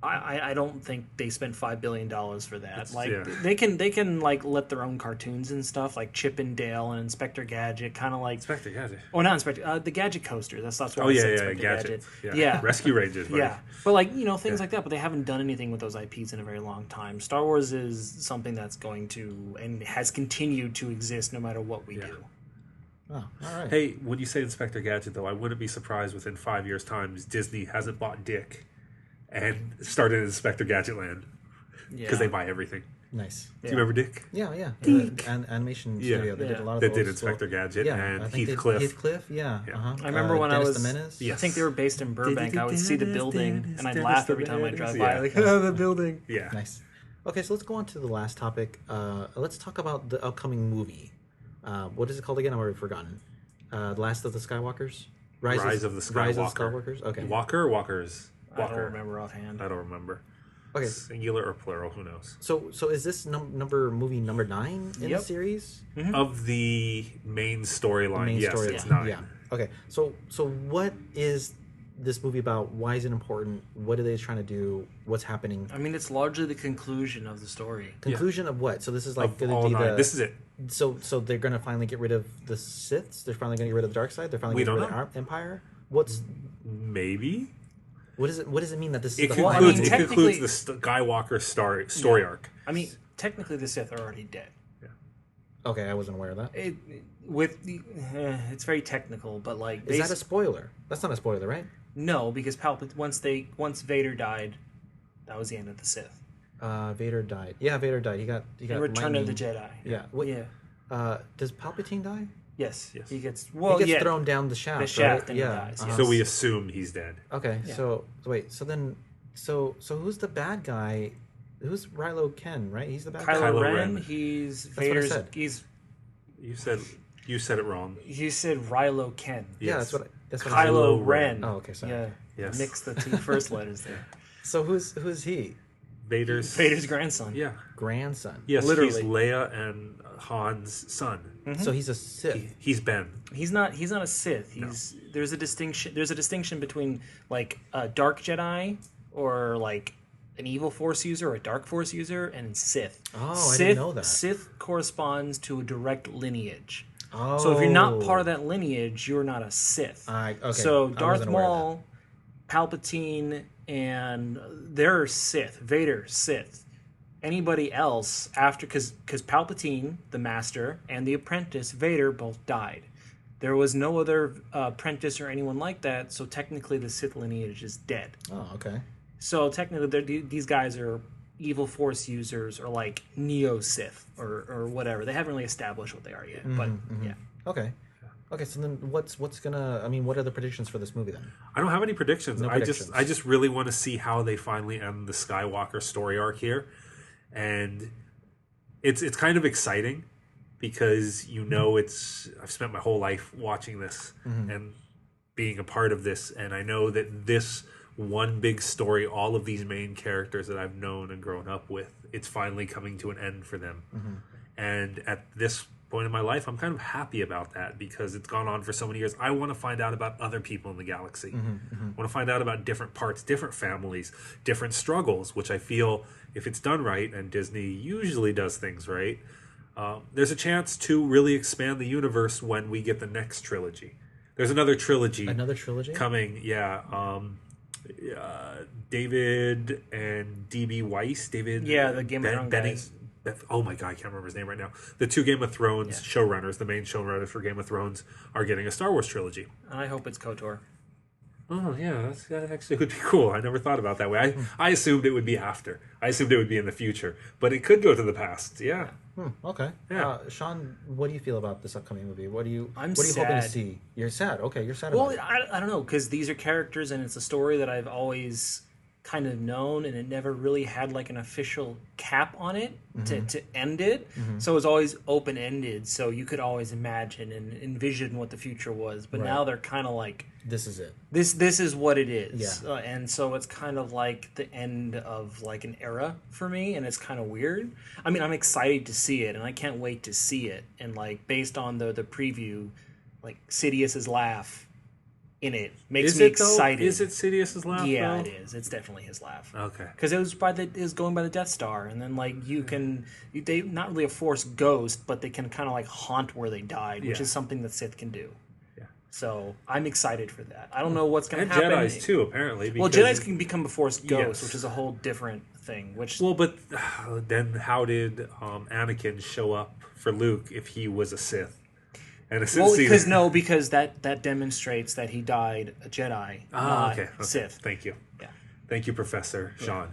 S5: I don't think they spent $5 billion for that. Like
S4: yeah.
S5: they can like let their own cartoons and stuff, like Chip and Dale and Inspector Gadget, kind of like.
S4: Inspector Gadget.
S5: Oh, not Inspector. The Gadget Coaster. That's what
S4: Oh
S5: I
S4: yeah,
S5: said.
S4: yeah,
S5: Inspector
S4: Gadget.
S5: Gadget.
S4: Yeah. Rescue Rangers. Buddy.
S5: Yeah, but like things like that. But they haven't done anything with those IPs in a very long time. Star Wars is something that's going to and has continued to exist no matter what we do.
S3: Oh, all right.
S4: Hey, when you say Inspector Gadget, though, I wouldn't be surprised within 5 years' time Disney hasn't bought Dick and started Inspector Gadget Land because they buy everything.
S3: Nice.
S4: Do you remember Dick?
S3: Yeah, yeah. Animation
S4: Yeah.
S3: studio. They did a lot of
S4: That
S3: those.
S4: did Inspector Gadget
S3: Yeah,
S4: and
S3: I think they-
S4: Heathcliff.
S3: Heathcliff, yeah.
S4: Yeah.
S3: Uh-huh.
S5: I remember when
S3: Dennis
S5: I was.
S3: the Menace.
S4: Yeah.
S5: I think they were based in Burbank. I would see the building and I'd
S4: Dennis
S5: laugh
S4: the
S5: every time I drive by.
S4: Menace,
S5: Like,
S4: yeah.
S5: oh, the building.
S4: Yeah.
S3: Nice. Okay, so let's go on to the last topic. Let's talk about the upcoming movie. What is it called again? I've already forgotten. Last of the Skywalkers?
S4: Rise of the Skywalker.
S3: Rise of the Skywalkers? Okay.
S4: Walker or Walkers?
S5: I don't
S4: Walker.
S5: remember offhand.
S4: I don't remember.
S3: Okay.
S4: Singular or plural? Who knows?
S3: So is this movie number 9 in the
S5: Yep.
S3: series?
S4: Of the main storyline,
S3: Main
S4: yes,
S3: storyline.
S4: it's 9.
S3: Yeah. Okay. So what is this movie about? Why is it important? What are they trying to do? What's happening?
S5: I mean, it's largely the conclusion of the story.
S3: Conclusion of what? So this is like
S4: Of
S3: going
S4: all
S3: to be
S4: 9.
S3: the.
S4: This is it.
S3: So they're going to finally get rid of the Siths. They're finally going to get rid of the dark side. They're finally
S4: We
S3: going to
S4: don't
S3: get rid of the Empire. What's
S4: Maybe.
S3: what is it? What does it mean that this
S4: It
S3: is the
S5: Well, I
S4: concludes,
S5: mean,
S4: it concludes
S5: technically-
S4: the Skywalker story arc.
S5: I mean, technically the Sith are already dead.
S3: Okay, I wasn't aware of that.
S5: It's very technical, but like
S3: Is that a spoiler? That's not a spoiler, right?
S5: no, because once Vader died, that was the end of the Sith.
S3: Vader died. Yeah, Vader died. He got
S5: In Return of the
S3: lightning.
S5: Jedi.
S3: Yeah. What,
S5: Yeah.
S3: Does Palpatine die?
S5: Yes.
S4: Yes.
S5: He gets
S3: He gets thrown down the shaft.
S5: The shaft
S3: right?
S5: and he
S3: Yeah.
S5: dies,
S3: uh-huh.
S5: yes.
S4: So we assume he's dead.
S3: Okay.
S5: Yeah.
S3: So wait. So then, so who's the bad guy? Who's Rilo Ken? Right? He's the bad guy.
S5: Kylo
S4: Kylo
S5: Ren.
S4: Ren.
S5: He's
S3: what I
S5: Vader's.
S3: said.
S4: You said it wrong.
S5: You said Rilo Ken.
S3: Yeah,
S4: Yes.
S3: that's what I said.
S5: Kylo
S4: Kylo
S5: Ren.
S4: Ren.
S3: Oh, okay, sorry.
S5: Yeah.
S4: Yes.
S5: Mix the two first letters there.
S3: So who's he?
S4: Vader's
S5: Vader's grandson.
S4: Yeah.
S3: Grandson.
S4: Yes,
S5: Literally.
S4: he's Leia and Han's son.
S3: So he's a Sith.
S4: He's Ben.
S5: He's not a Sith. There's a distinction between like a dark Jedi or like an evil Force user or a dark Force user and Sith.
S3: Oh, I
S5: Sith,
S3: didn't know that.
S5: Sith corresponds to a direct lineage.
S3: Oh.
S5: So if you're not part of that lineage, you're not a Sith.
S3: Okay.
S5: So
S3: I
S5: Darth
S3: wasn't aware of
S5: Maul, Palpatine, and they're Sith. Vader, Sith. Anybody else after, because Palpatine, the Master, and the Apprentice, Vader, both died. There was no other apprentice or anyone like that, so technically the Sith lineage is dead.
S3: Oh, okay.
S5: So technically, these guys are evil Force users or like Neo Sith or whatever. They haven't really established what they are yet, but yeah.
S3: Okay. Okay, so then what's gonna? I mean, what are the predictions for this movie then?
S4: I don't have any predictions.
S3: No predictions.
S4: I just really want to see how they finally end the Skywalker story arc here, and it's kind of exciting because I've spent my whole life watching this and being a part of this, and I know that this one big story, all of these main characters that I've known and grown up with, it's finally coming to an end for them, and at this point in my life, I'm kind of happy about that because it's gone on for so many years. I want to find out about other people in the galaxy. I want to find out about different parts, different families, different struggles, which I feel if it's done right, and Disney usually does things right, there's a chance to really expand the universe when we get the next trilogy. There's another trilogy.
S3: Another trilogy?
S4: Coming, yeah. David and D.B. Weiss. David.
S5: Yeah, the Game of Thrones guys.
S4: Oh my god, I can't remember his name right now. The two Game of Thrones showrunners, the main showrunners for Game of Thrones, are getting a Star Wars trilogy.
S5: I hope it's KOTOR.
S4: Oh yeah, that actually would be cool. I never thought about that way. I assumed it would be after. I assumed it would be in the future, but it could go to the past. Yeah.
S3: Okay.
S4: Yeah.
S3: Sean, what do you feel about this upcoming movie? What are you hoping to
S5: sad.
S3: see? You're sad. Okay, you're sad.
S5: Well,
S3: about it.
S5: I don't know, because these are characters and it's a story that I've always kind of known, and it never really had like an official cap on it to end it. So it was always open ended. So you could always imagine and envision what the future was. But now they're kind of like,
S3: this is it.
S5: This is what it is.
S3: Yeah.
S5: And so it's kind of like the end of like an era for me, and it's kind of weird. I mean, I'm excited to see it, and I can't wait to see it. And like based on the preview, like Sidious's laugh in it makes me excited.
S4: Is it Sidious's laugh?
S5: Yeah,
S4: though?
S5: it is. It's definitely his laugh.
S4: Okay.
S5: Because it was going by the Death Star, and then like they not really a Force ghost, but they can kind of like haunt where they died, which is something that Sith can do.
S4: Yeah.
S5: So I'm excited for that. I don't know what's going to
S4: And
S5: happen.
S4: Jedi's too, apparently.
S5: Well,
S4: because
S5: Jedi's can become a Force ghost,
S4: Yes.
S5: which is a whole different thing. Which
S4: But then how did Anakin show up for Luke if he was a Sith? And
S5: because that demonstrates that he died a Jedi, not
S4: okay.
S5: Sith.
S4: Thank you.
S5: Yeah.
S4: Thank you, Professor Sean.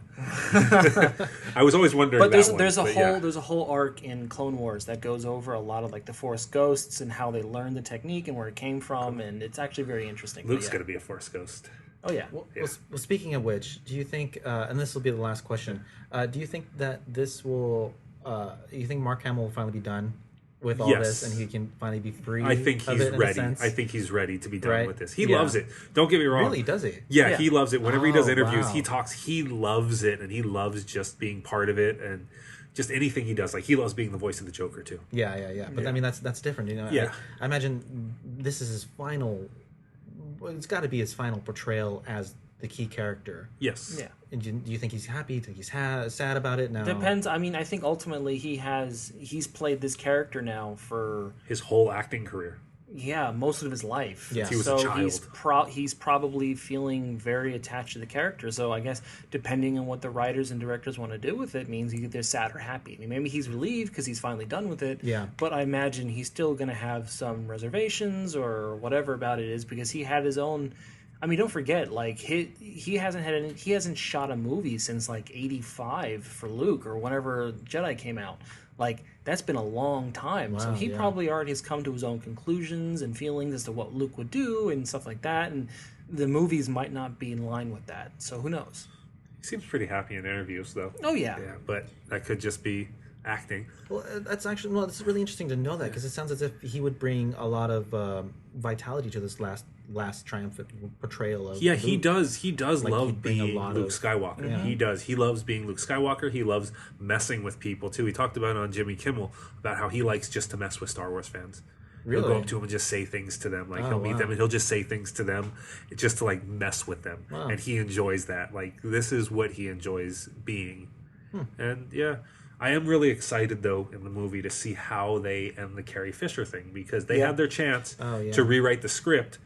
S4: I was always wondering.
S5: But
S4: there's
S5: a whole arc in Clone Wars that goes over a lot of like the Force ghosts and how they learned the technique and where it came from, and it's actually very interesting.
S4: Luke's going to be a Force ghost.
S5: Oh yeah.
S3: Well, speaking of which, do you think, and this will be the last question, do you think that this will, you think Mark Hamill will finally be done with all this, and he can finally be free?
S4: I think he's ready. I think he's ready to be done with this. He loves it. Don't get me wrong.
S3: Really, does he?
S4: Yeah, he loves it. Whenever he does interviews,
S3: wow.
S4: he talks. He loves it, and he loves just being part of it, and just anything he does. Like he loves being the voice of the Joker too.
S3: Yeah. But I mean, that's different. You know.
S4: Yeah.
S3: I imagine this is his final. Well, it's got to be his final portrayal as the key character.
S4: Yes.
S5: Yeah.
S3: And do you think he's happy? Do you think he's sad about it now?
S5: Depends. I mean, I think ultimately he's played this character now for
S4: his whole acting career.
S5: Yeah, most of his life.
S3: Yeah.
S4: He was
S5: so
S4: a child.
S5: he's probably feeling very attached to the character. So I guess depending on what the writers and directors want to do with it means either sad or happy. I mean, maybe he's relieved because he's finally done with it.
S3: Yeah.
S5: But I imagine he's still going to have some reservations or whatever about it is because he had his own. I mean, don't forget, like he hasn't shot a movie since like '85 for Luke or whenever Jedi came out. Like that's been a long time.
S3: Wow,
S5: so he
S3: yeah.
S5: probably already has come to his own conclusions and feelings as to what Luke would do and stuff like that. And the movies might not be in line with that. So who knows?
S4: He seems pretty happy in interviews, though.
S5: Oh yeah.
S4: Yeah, but that could just be acting.
S3: Well, that's actually it's really interesting to know that because it sounds as if he would bring a lot of vitality to this last triumphant portrayal of.
S4: Yeah,
S3: Luke.
S4: he does. He does
S3: Like,
S4: love
S3: he'd bring a
S4: being
S3: lot
S4: Luke
S3: of-
S4: Skywalker.
S3: Yeah.
S4: He does. He loves being Luke Skywalker. He loves messing with people too. He talked about it on Jimmy Kimmel about how he likes just to mess with Star Wars fans.
S3: Really?
S4: He'll go up to them and just say things to them. Like
S3: Oh,
S4: he'll meet
S3: wow.
S4: them and he'll just say things to them, just to like mess with them.
S3: Wow.
S4: And he enjoys that. Like this is what he enjoys being. And yeah. I am really excited, though, in the movie to see how they end the Carrie Fisher thing because they had their chance to rewrite the script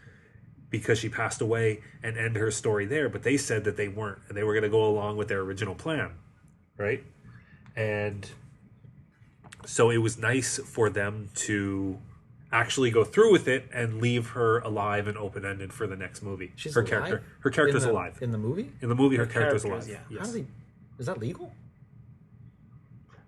S4: because she passed away and end her story there, but they said that they weren't, and they were going to go along with their original plan, right? And so it was nice for them to actually go through with it and leave her alive and open-ended for the next movie.
S3: She's
S4: her
S3: alive?
S4: character's alive.
S3: In the movie?
S4: In the movie, her
S5: Her
S4: character's
S5: character's,
S4: alive.
S5: yeah.
S3: How
S4: Yes.
S3: do they? Is that legal?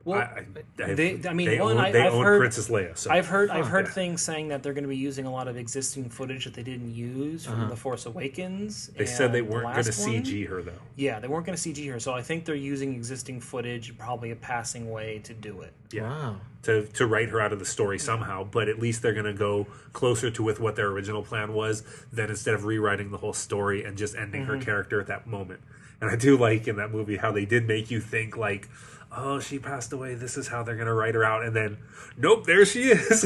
S5: Well,
S4: I
S5: mean,
S4: they
S5: one,
S4: own, they
S5: I've
S4: own
S5: heard,
S4: Princess Leia. So
S5: I've heard
S4: yeah.
S5: things saying that they're going to be using a lot of existing footage that they didn't use from The Force Awakens.
S4: They said they
S5: and the
S4: weren't going to
S5: last one.
S4: CG her though.
S5: Yeah, they weren't going to CG her, so I think they're using existing footage, probably a passing way to do it.
S4: Yeah.
S3: Wow.
S4: To write her out of the story somehow, but at least they're going to go closer to with what their original plan was, than instead of rewriting the whole story and just ending her character at that moment. And I do like in that movie how they did make you think like, oh, she passed away, this is how they're going to write her out, and then nope, there she is.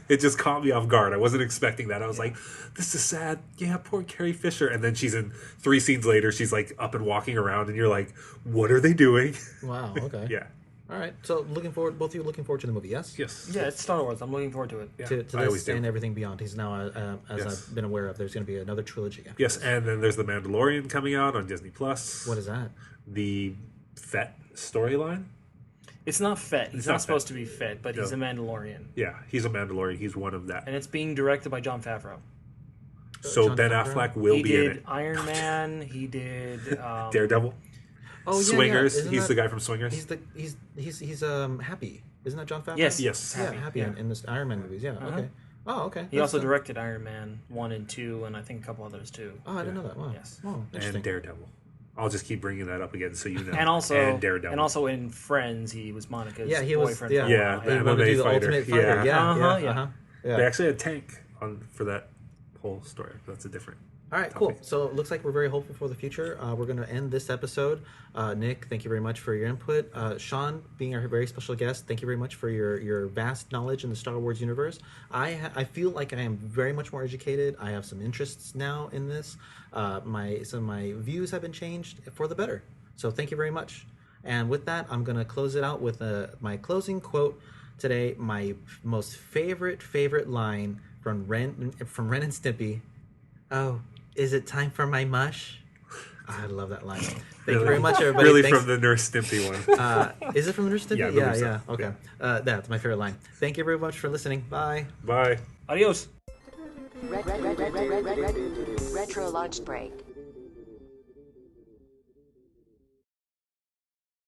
S4: It just caught me off guard. I wasn't expecting that. I was like, this is sad. Yeah, poor Carrie Fisher. And then she's in 3 scenes later, she's like up and walking around, and you're like, what are they doing?
S3: Wow. Okay.
S4: Yeah.
S3: All right. So looking forward. Both of you looking forward to the movie? Yes.
S4: Yes.
S5: Yeah, it's Star Wars. I'm looking forward to it.
S4: Yeah,
S3: To
S4: I always
S3: this
S4: do.
S3: and everything beyond. He's now, as
S4: Yes.
S3: I've been aware of, there's going to be another trilogy. After
S4: Yes,
S3: this.
S4: and then there's The Mandalorian coming out on Disney Plus.
S3: What is that?
S4: The Fett storyline?
S5: It's not Fett. He's
S4: not
S5: not supposed
S4: Fett.
S5: to be Fett, but he's
S4: No.
S5: a Mandalorian.
S4: Yeah, he's a Mandalorian. He's one of that.
S5: And it's being directed by John Favreau.
S4: So
S3: John
S4: Ben
S3: Favreau?
S4: Affleck will
S5: He
S4: be in
S5: did
S4: it.
S5: Iron Man. He did
S4: Daredevil.
S3: Oh, yeah,
S4: Swingers.
S3: Yeah. Isn't
S4: He's
S3: that-
S4: the guy from Swingers.
S3: He's Happy. Isn't that John Favreau?
S5: Yes.
S4: Yes.
S3: Yeah, Happy
S5: Yeah.
S3: in this Iron Man movies. Yeah. Okay. Oh, okay.
S5: He also directed Iron Man 1 and 2, and I think a couple others too.
S3: Oh, I didn't know that. Wow.
S5: Yes.
S3: Oh, interesting.
S4: And Daredevil. I'll just keep bringing that up again so you know.
S5: And
S4: Daredevil.
S5: also in Friends, he was Monica's
S3: Yeah, he was.
S5: boyfriend.
S3: Yeah,
S5: for a
S4: Yeah,
S5: while.
S3: He
S4: the
S3: wanted to do the
S4: MMA fighter.
S3: ultimate fighter.
S4: Yeah.
S3: Yeah.
S5: Uh-huh,
S3: Yeah.
S5: yeah.
S3: Yeah.
S4: They actually had a tank for that whole story. That's a different.
S3: All right, cool.
S4: topic.
S3: So it looks like we're very hopeful for the future. We're going to end this episode. Nick, thank you very much for your input. Sean, being our very special guest, thank you very much for your vast knowledge in the Star Wars universe. I feel like I am very much more educated. I have some interests now in this. Some of my views have been changed for the better. So thank you very much. And with that, I'm going to close it out with my closing quote today. My most favorite line from Ren and Stimpy. Oh, is it time for my mush? I love that line. Thank you very much, everybody.
S4: Really
S3: Thanks.
S4: from the Nurse Stimpy one.
S3: Is it from the Nurse Stimpy?
S4: Yeah, I
S3: Yeah,
S4: believe so.
S3: yeah. Okay. That's my favorite line. Thank you very much for listening. Bye.
S4: Bye.
S5: Adios.
S1: Retro lunch break.